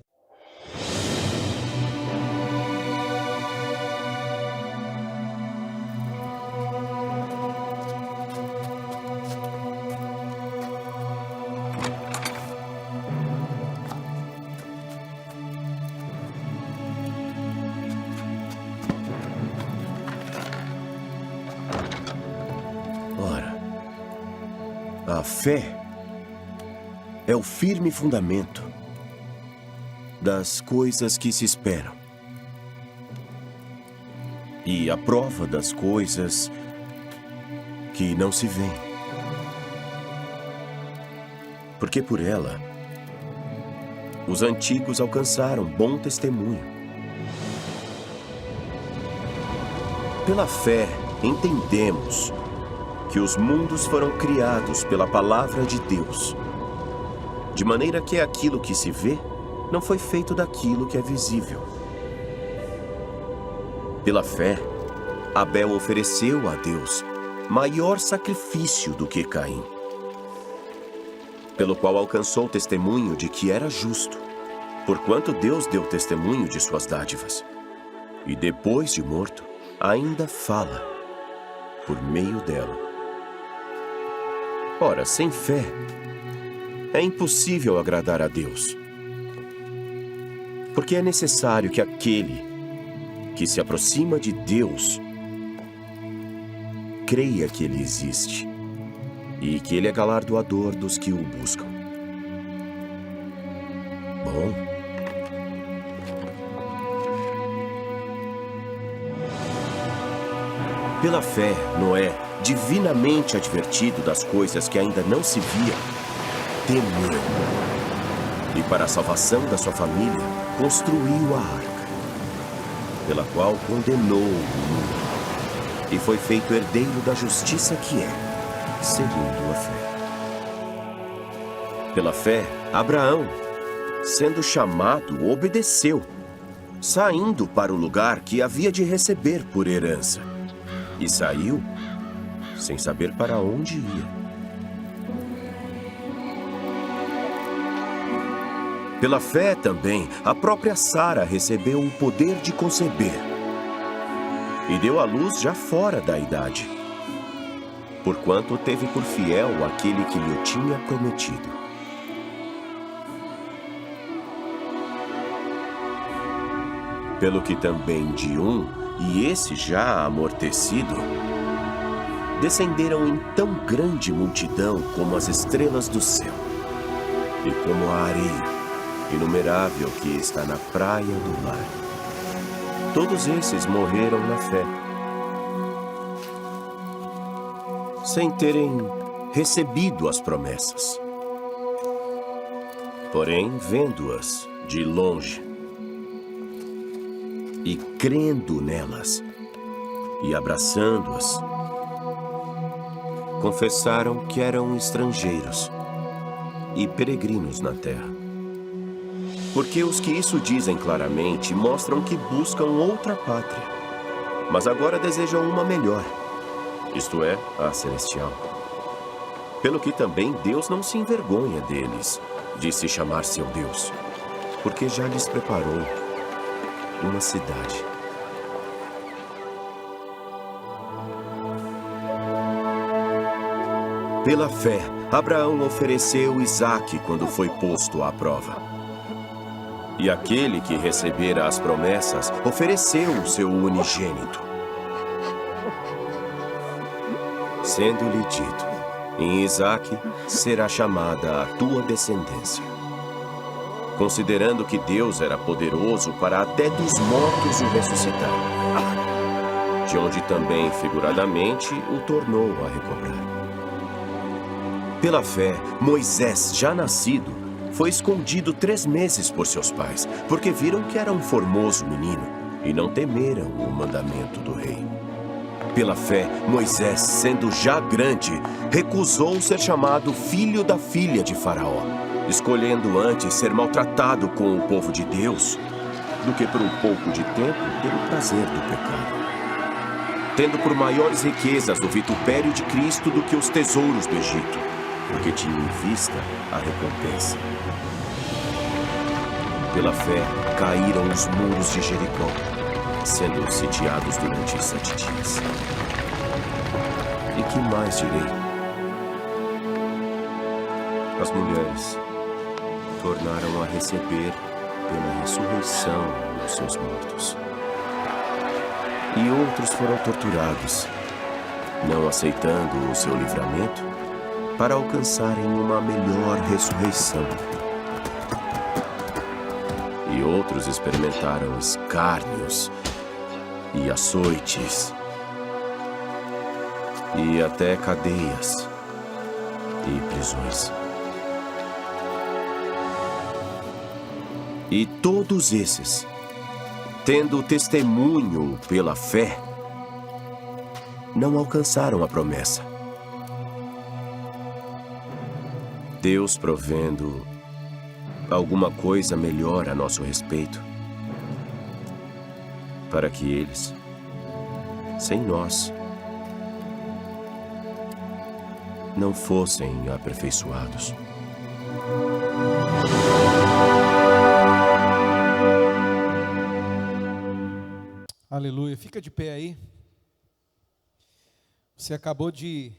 A fé é o firme fundamento das coisas que se esperam e a prova das coisas que não se veem. Porque por ela, os antigos alcançaram bom testemunho. Pela fé, entendemos que os mundos foram criados pela palavra de Deus, de maneira que aquilo que se vê não foi feito daquilo que é visível. Pela fé, Abel ofereceu a Deus maior sacrifício do que Caim, pelo qual alcançou o testemunho de que era justo, porquanto Deus deu testemunho de suas dádivas, e depois de morto, ainda fala por meio dela. Ora, sem fé, é impossível agradar a Deus, porque é necessário que aquele que se aproxima de Deus creia que Ele existe e que Ele é galardoador dos que o buscam. Bom, pela fé, Noé, divinamente advertido das coisas que ainda não se viam, temeu, e para a salvação da sua família, construiu a arca, pela qual condenou o mundo, e foi feito herdeiro da justiça que é, segundo a fé. Pela fé, Abraão, sendo chamado, obedeceu, saindo para o lugar que havia de receber por herança, e saiu sem saber para onde ia. Pela fé também, a própria Sara recebeu o poder de conceber e deu à luz já fora da idade, porquanto teve por fiel aquele que lhe tinha prometido. Pelo que também de um e esse já amortecido, descenderam em tão grande multidão como as estrelas do céu, e como a areia inumerável que está na praia do mar. Todos esses morreram na fé, sem terem recebido as promessas. Porém, vendo-as de longe e crendo nelas e abraçando-as, confessaram que eram estrangeiros e peregrinos na terra. Porque os que isso dizem claramente mostram que buscam outra pátria, mas agora desejam uma melhor, isto é, a celestial. Pelo que também Deus não se envergonha deles, de se chamar seu Deus, porque já lhes preparou uma cidade. Pela fé, Abraão ofereceu Isaque quando foi posto à prova. E aquele que recebera as promessas ofereceu o seu unigênito, sendo-lhe dito: em Isaque será chamada a tua descendência. Considerando que Deus era poderoso para até dos mortos o ressuscitar, de onde também figuradamente o tornou a recobrar. Pela fé, Moisés, já nascido, foi escondido 3 meses por seus pais, porque viram que era um formoso menino e não temeram o mandamento do rei. Pela fé, Moisés, sendo já grande, recusou ser chamado filho da filha de Faraó, escolhendo antes ser maltratado com o povo de Deus, do que por um pouco de tempo ter o prazer do pecado. Tendo por maiores riquezas o vitupério de Cristo do que os tesouros do Egito, porque tinha em vista a recompensa. Pela fé, caíram os muros de Jericó, sendo sitiados durante 7 dias. E que mais direi? As mulheres tornaram a receber pela ressurreição os seus mortos. E outros foram torturados, não aceitando o seu livramento, para alcançarem uma melhor ressurreição. E outros experimentaram escárnios e açoites, e até cadeias e prisões. E todos esses, tendo testemunho pela fé, não alcançaram a promessa. Deus provendo alguma coisa melhor a nosso respeito, para que eles, sem nós, não fossem aperfeiçoados. Aleluia. Fica de pé aí. Você acabou de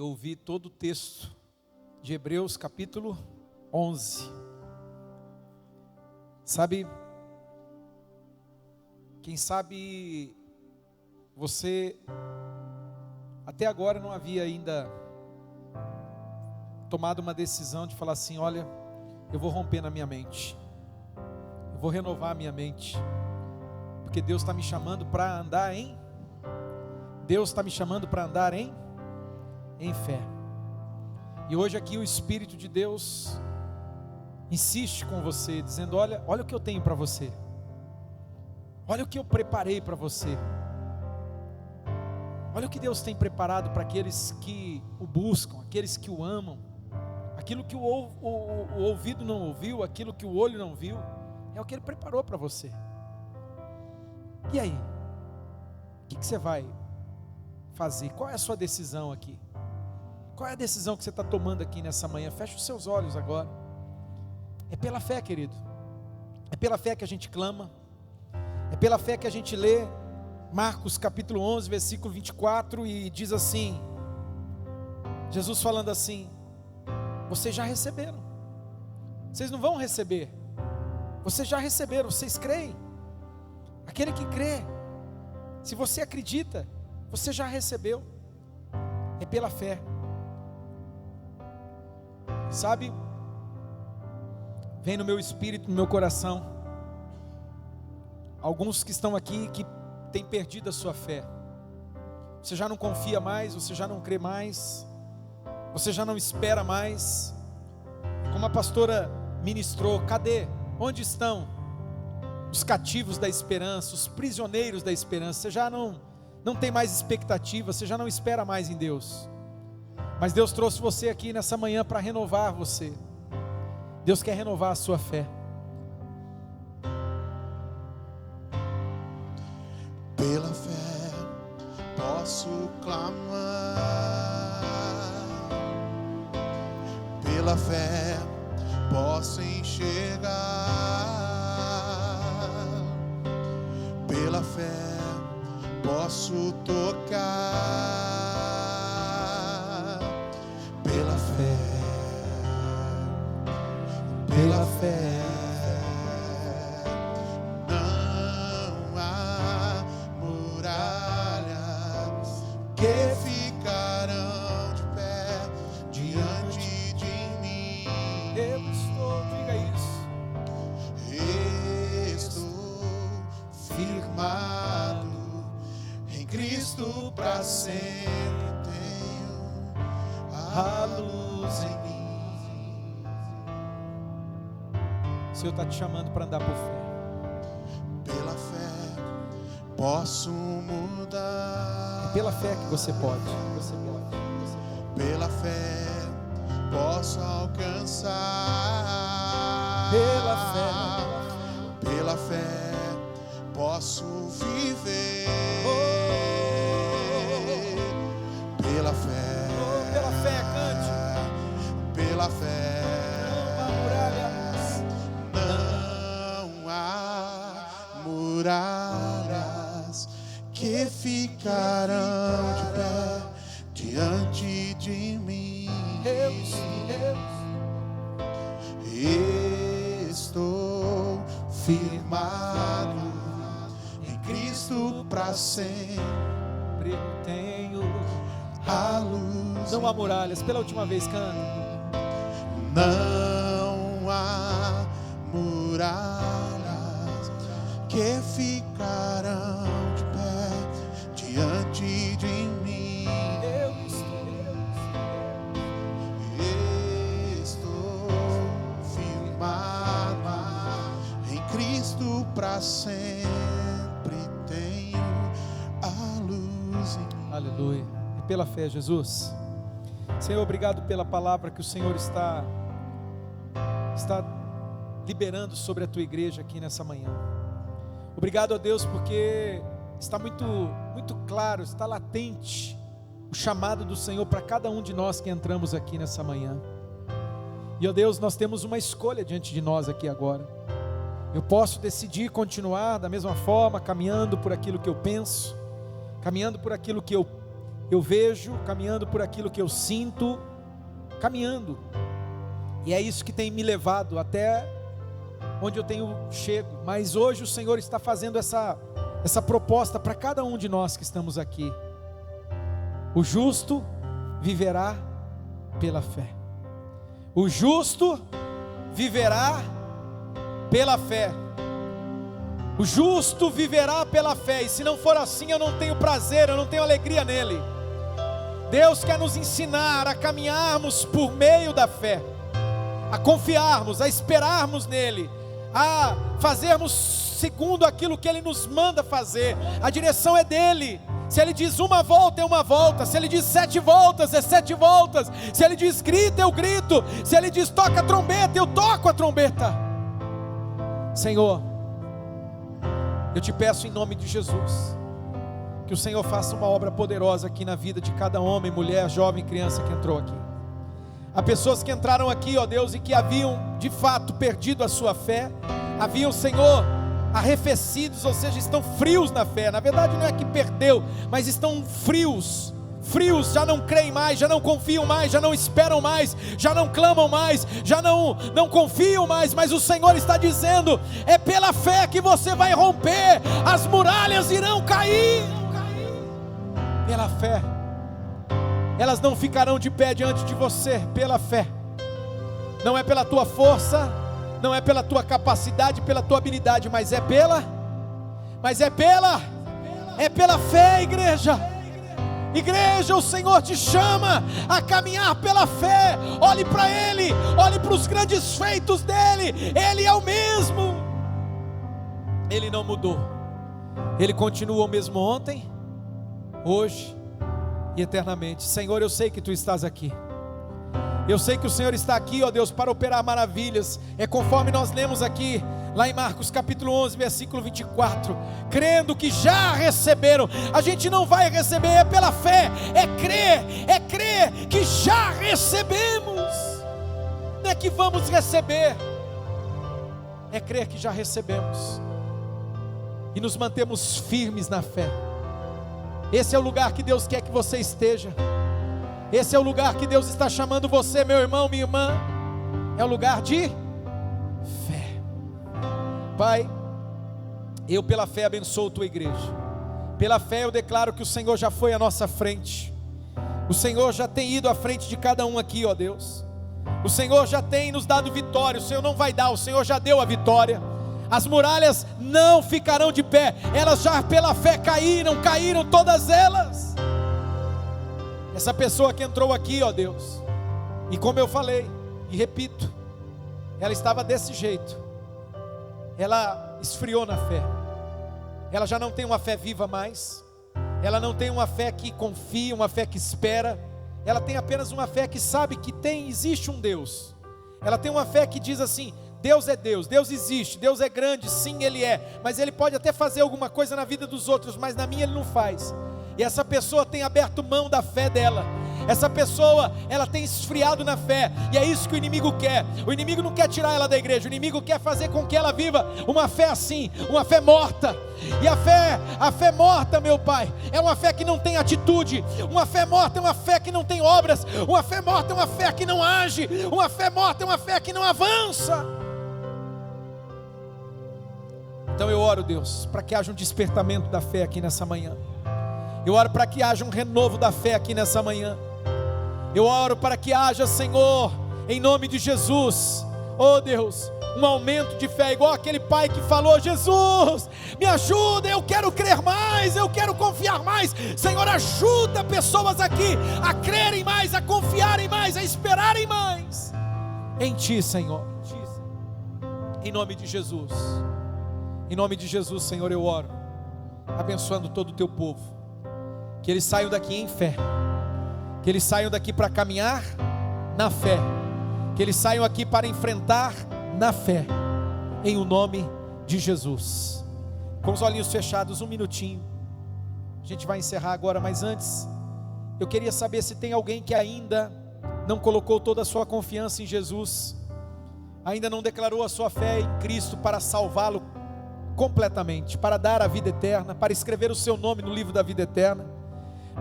ouvir todo o texto de Hebreus capítulo 11. Sabe, quem sabe você até agora não havia ainda tomado uma decisão de falar assim: olha, eu vou romper na minha mente, eu vou renovar a minha mente, porque Deus está me chamando para andar em fé. E hoje aqui o Espírito de Deus insiste com você, dizendo: olha o que eu tenho para você, olha o que eu preparei para você, olha o que Deus tem preparado para aqueles que o buscam, aqueles que o amam. Aquilo que o ouvido não ouviu, aquilo que o olho não viu, é o que Ele preparou para você. E aí? O que você vai fazer? Qual é a sua decisão aqui? Qual é a decisão que você está tomando aqui nessa manhã? Feche os seus olhos agora. É pela fé, querido. É pela fé que a gente clama. É pela fé que a gente lê Marcos capítulo 11, versículo 24, e diz assim, Jesus falando assim: vocês já receberam, vocês não vão receber, vocês já receberam, vocês creem, Aquele que crê. Se você acredita, você já recebeu. É pela fé. Sabe? Vem no meu espírito, no meu coração, alguns que estão aqui que têm perdido a sua fé. Você já não confia mais, você já não crê mais, você já não espera mais. Como a pastora ministrou, cadê? Onde estão os cativos da esperança, os prisioneiros da esperança? Você já não tem mais expectativa, você já não espera mais em Deus. Mas Deus trouxe você aqui nessa manhã para renovar você. Deus quer renovar a sua fé. Pela fé posso clamar, pela fé posso enxergar, pela fé posso tocar, pela fé, pela fé. Não há muralhas que ficarão de pé diante de mim. Eu estou, diga isso. Estou firmado em Cristo para sempre. Tenho a luz em mim. O Senhor está te chamando para andar por fé. Pela fé posso mudar. É pela fé que você pode. Pela fé posso alcançar. Pela fé posso viver. Pela fé. Pela fé, cante. Pela fé. Não há muralhas que ficarão de pé diante de mim. Estou firmado em Cristo para sempre. Tenho A luz. Não há muralhas. Pela última vez, canta. Não há muralhas que ficarão de pé diante de mim. Estou firmado em Cristo para sempre. Tenho a luz em mim. Aleluia. E pela fé, Jesus. Senhor, obrigado pela palavra que o Senhor está liberando sobre a tua igreja aqui nessa manhã. Obrigado a Deus porque está muito claro, está latente o chamado do Senhor para cada um de nós que entramos aqui nessa manhã. E ó Deus, nós temos uma escolha diante de nós aqui agora. Eu posso decidir continuar da mesma forma, caminhando por aquilo que eu penso, caminhando por aquilo que eu vejo, caminhando por aquilo que eu sinto, caminhando. E é isso que tem me levado até onde eu tenho chego. Mas hoje o Senhor está fazendo essa proposta para cada um de nós que estamos aqui. O justo viverá pela fé. O justo viverá pela fé. O justo viverá pela fé. E se não for assim, eu não tenho prazer, eu não tenho alegria nele. Deus quer nos ensinar a caminharmos por meio da fé, a confiarmos, a esperarmos nele, a fazermos segundo aquilo que ele nos manda fazer. A direção é dele. Se ele diz uma volta, é uma volta. Se ele diz 7 voltas, é 7 voltas. Se ele diz grita, eu grito. Se ele diz toca a trombeta, eu toco a trombeta. Senhor, eu te peço em nome de Jesus, que o Senhor faça uma obra poderosa aqui na vida de cada homem, mulher, jovem, criança que entrou aqui. Há pessoas que entraram aqui, ó Deus, e que haviam de fato perdido a sua fé, haviam, Senhor, arrefecidos, ou seja, estão frios na fé. Na verdade não é que perdeu, mas estão frios frios, já não creem mais, já não confiam mais, já não esperam mais, já não clamam mais, já não confiam mais, mas o Senhor está dizendo: é pela fé que você vai romper, as muralhas irão cair, pela fé, elas não ficarão de pé diante de você, pela fé, não é pela tua força, não é pela tua capacidade, pela tua habilidade, mas é pela fé, igreja. Igreja, o Senhor te chama a caminhar pela fé. Olhe para Ele, olhe para os grandes feitos dEle. Ele é o mesmo, Ele não mudou, Ele continua o mesmo ontem, hoje e eternamente. Senhor, eu sei que Tu estás aqui, eu sei que o Senhor está aqui, ó Deus, para operar maravilhas. É conforme nós lemos aqui, lá em Marcos capítulo 11, versículo 24, crendo que já receberam. A gente não vai receber, é pela fé, é crer que já recebemos. Não é que vamos receber, é crer que já recebemos, e nos mantemos firmes na fé. Esse é o lugar que Deus quer que você esteja. Esse é o lugar que Deus está chamando você, meu irmão, minha irmã. É o lugar de fé. Pai, eu pela fé abençoo tua igreja. Pela fé eu declaro que o Senhor já foi à nossa frente. O Senhor já tem ido à frente de cada um aqui, ó Deus. O Senhor já tem nos dado vitória. O Senhor não vai dar, o Senhor já deu a vitória. As muralhas não ficarão de pé. Elas já pela fé caíram todas elas. Essa pessoa que entrou aqui, ó Deus, e como eu falei e repito, ela estava desse jeito, ela esfriou na fé, ela já não tem uma fé viva mais, ela não tem uma fé que confia, uma fé que espera, ela tem apenas uma fé que sabe que existe um Deus. Ela tem uma fé que diz assim: Deus é Deus, Deus existe, Deus é grande, sim Ele é, mas Ele pode até fazer alguma coisa na vida dos outros, mas na minha Ele não faz. E essa pessoa tem aberto mão da fé dela. Essa pessoa, ela tem esfriado na fé. E é isso que o inimigo quer. O inimigo não quer tirar ela da igreja. O inimigo quer fazer com que ela viva uma fé assim, uma fé morta. E a fé morta, meu Pai, é uma fé que não tem atitude. Uma fé morta é uma fé que não tem obras. Uma fé morta é uma fé que não age. Uma fé morta é uma fé que não avança. Então eu oro, Deus, para que haja um despertamento da fé aqui nessa manhã. Eu oro para que haja um renovo da fé aqui nessa manhã. Eu oro para que haja, Senhor, em nome de Jesus, oh Deus, um aumento de fé, igual aquele pai que falou: Jesus, me ajuda, eu quero crer mais, eu quero confiar mais. Senhor, ajuda pessoas aqui a crerem mais, a confiarem mais, a esperarem mais em Ti, Senhor. Em nome de Jesus. Em nome de Jesus, Senhor, eu oro, abençoando todo o Teu povo. Que eles saiam daqui em fé, que eles saiam daqui para caminhar na fé, que eles saiam aqui para enfrentar na fé, em o nome de Jesus. Com os olhinhos fechados, um minutinho, a gente vai encerrar agora, mas antes, eu queria saber se tem alguém que ainda não colocou toda a sua confiança em Jesus, ainda não declarou a sua fé em Cristo para salvá-lo completamente, para dar a vida eterna, para escrever o seu nome no livro da vida eterna.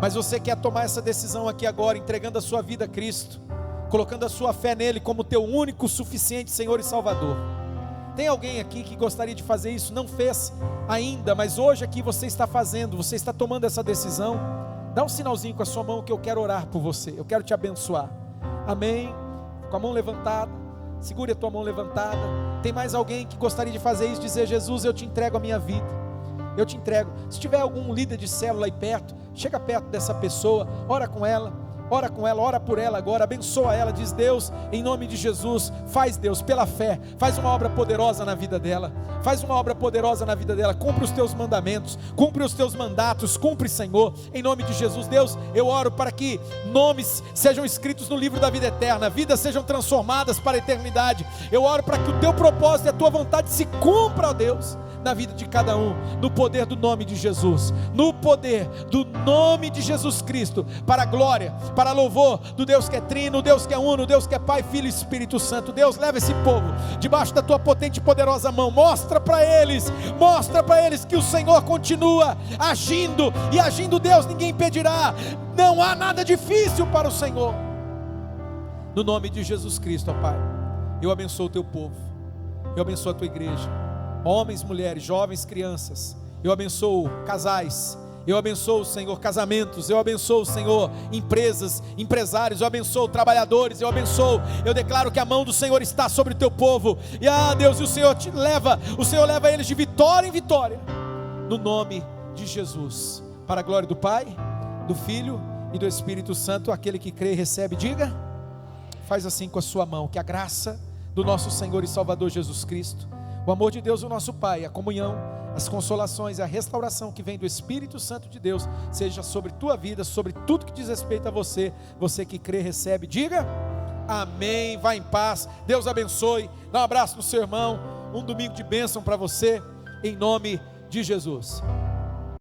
Mas você quer tomar essa decisão aqui agora, entregando a sua vida a Cristo, colocando a sua fé nele como teu único, suficiente Senhor e Salvador. Tem alguém aqui que gostaria de fazer isso? Não fez ainda, mas hoje aqui você está fazendo, você está tomando essa decisão. Dá um sinalzinho com a sua mão que eu quero orar por você, eu quero te abençoar. Amém? Com a mão levantada, segure a tua mão levantada. Tem mais alguém que gostaria de fazer isso? Dizer: Jesus, eu te entrego a minha vida, eu te entrego. Se tiver algum líder de célula aí perto, chega perto dessa pessoa, ora com ela, ora por ela agora, abençoa ela, diz: Deus, em nome de Jesus, faz, Deus, pela fé, faz uma obra poderosa na vida dela, faz uma obra poderosa na vida dela, cumpre os teus mandamentos, cumpre os teus mandatos, cumpre, Senhor, em nome de Jesus. Deus, eu oro para que nomes sejam escritos no livro da vida eterna, vidas sejam transformadas para a eternidade. Eu oro para que o teu propósito e a tua vontade se cumpra, ó Deus, na vida de cada um, no poder do nome de Jesus, no poder do nome de Jesus Cristo, para a glória, para louvor do Deus que é trino, Deus que é uno, Deus que é Pai, Filho e Espírito Santo. Deus, leva esse povo debaixo da tua potente e poderosa mão, mostra para eles que o Senhor continua agindo, e agindo, Deus, ninguém impedirá, não há nada difícil para o Senhor. No nome de Jesus Cristo, ó Pai, eu abençoo o teu povo, eu abençoo a tua igreja, homens, mulheres, jovens, crianças, eu abençoo casais, eu abençoo, Senhor, casamentos, eu abençoo, Senhor, empresas, empresários, eu abençoo trabalhadores, eu declaro que a mão do Senhor está sobre o teu povo, e Deus, e o Senhor leva eles de vitória em vitória, no nome de Jesus, para a glória do Pai, do Filho e do Espírito Santo. Aquele que crê e recebe, diga, faz assim com a sua mão, que a graça do nosso Senhor e Salvador Jesus Cristo, o amor de Deus o nosso Pai, a comunhão, as consolações e a restauração que vem do Espírito Santo de Deus, seja sobre tua vida, sobre tudo que diz respeito a você. Você que crê, recebe, diga amém. Vá em paz, Deus abençoe, dá um abraço no seu irmão, um domingo de bênção para você, em nome de Jesus.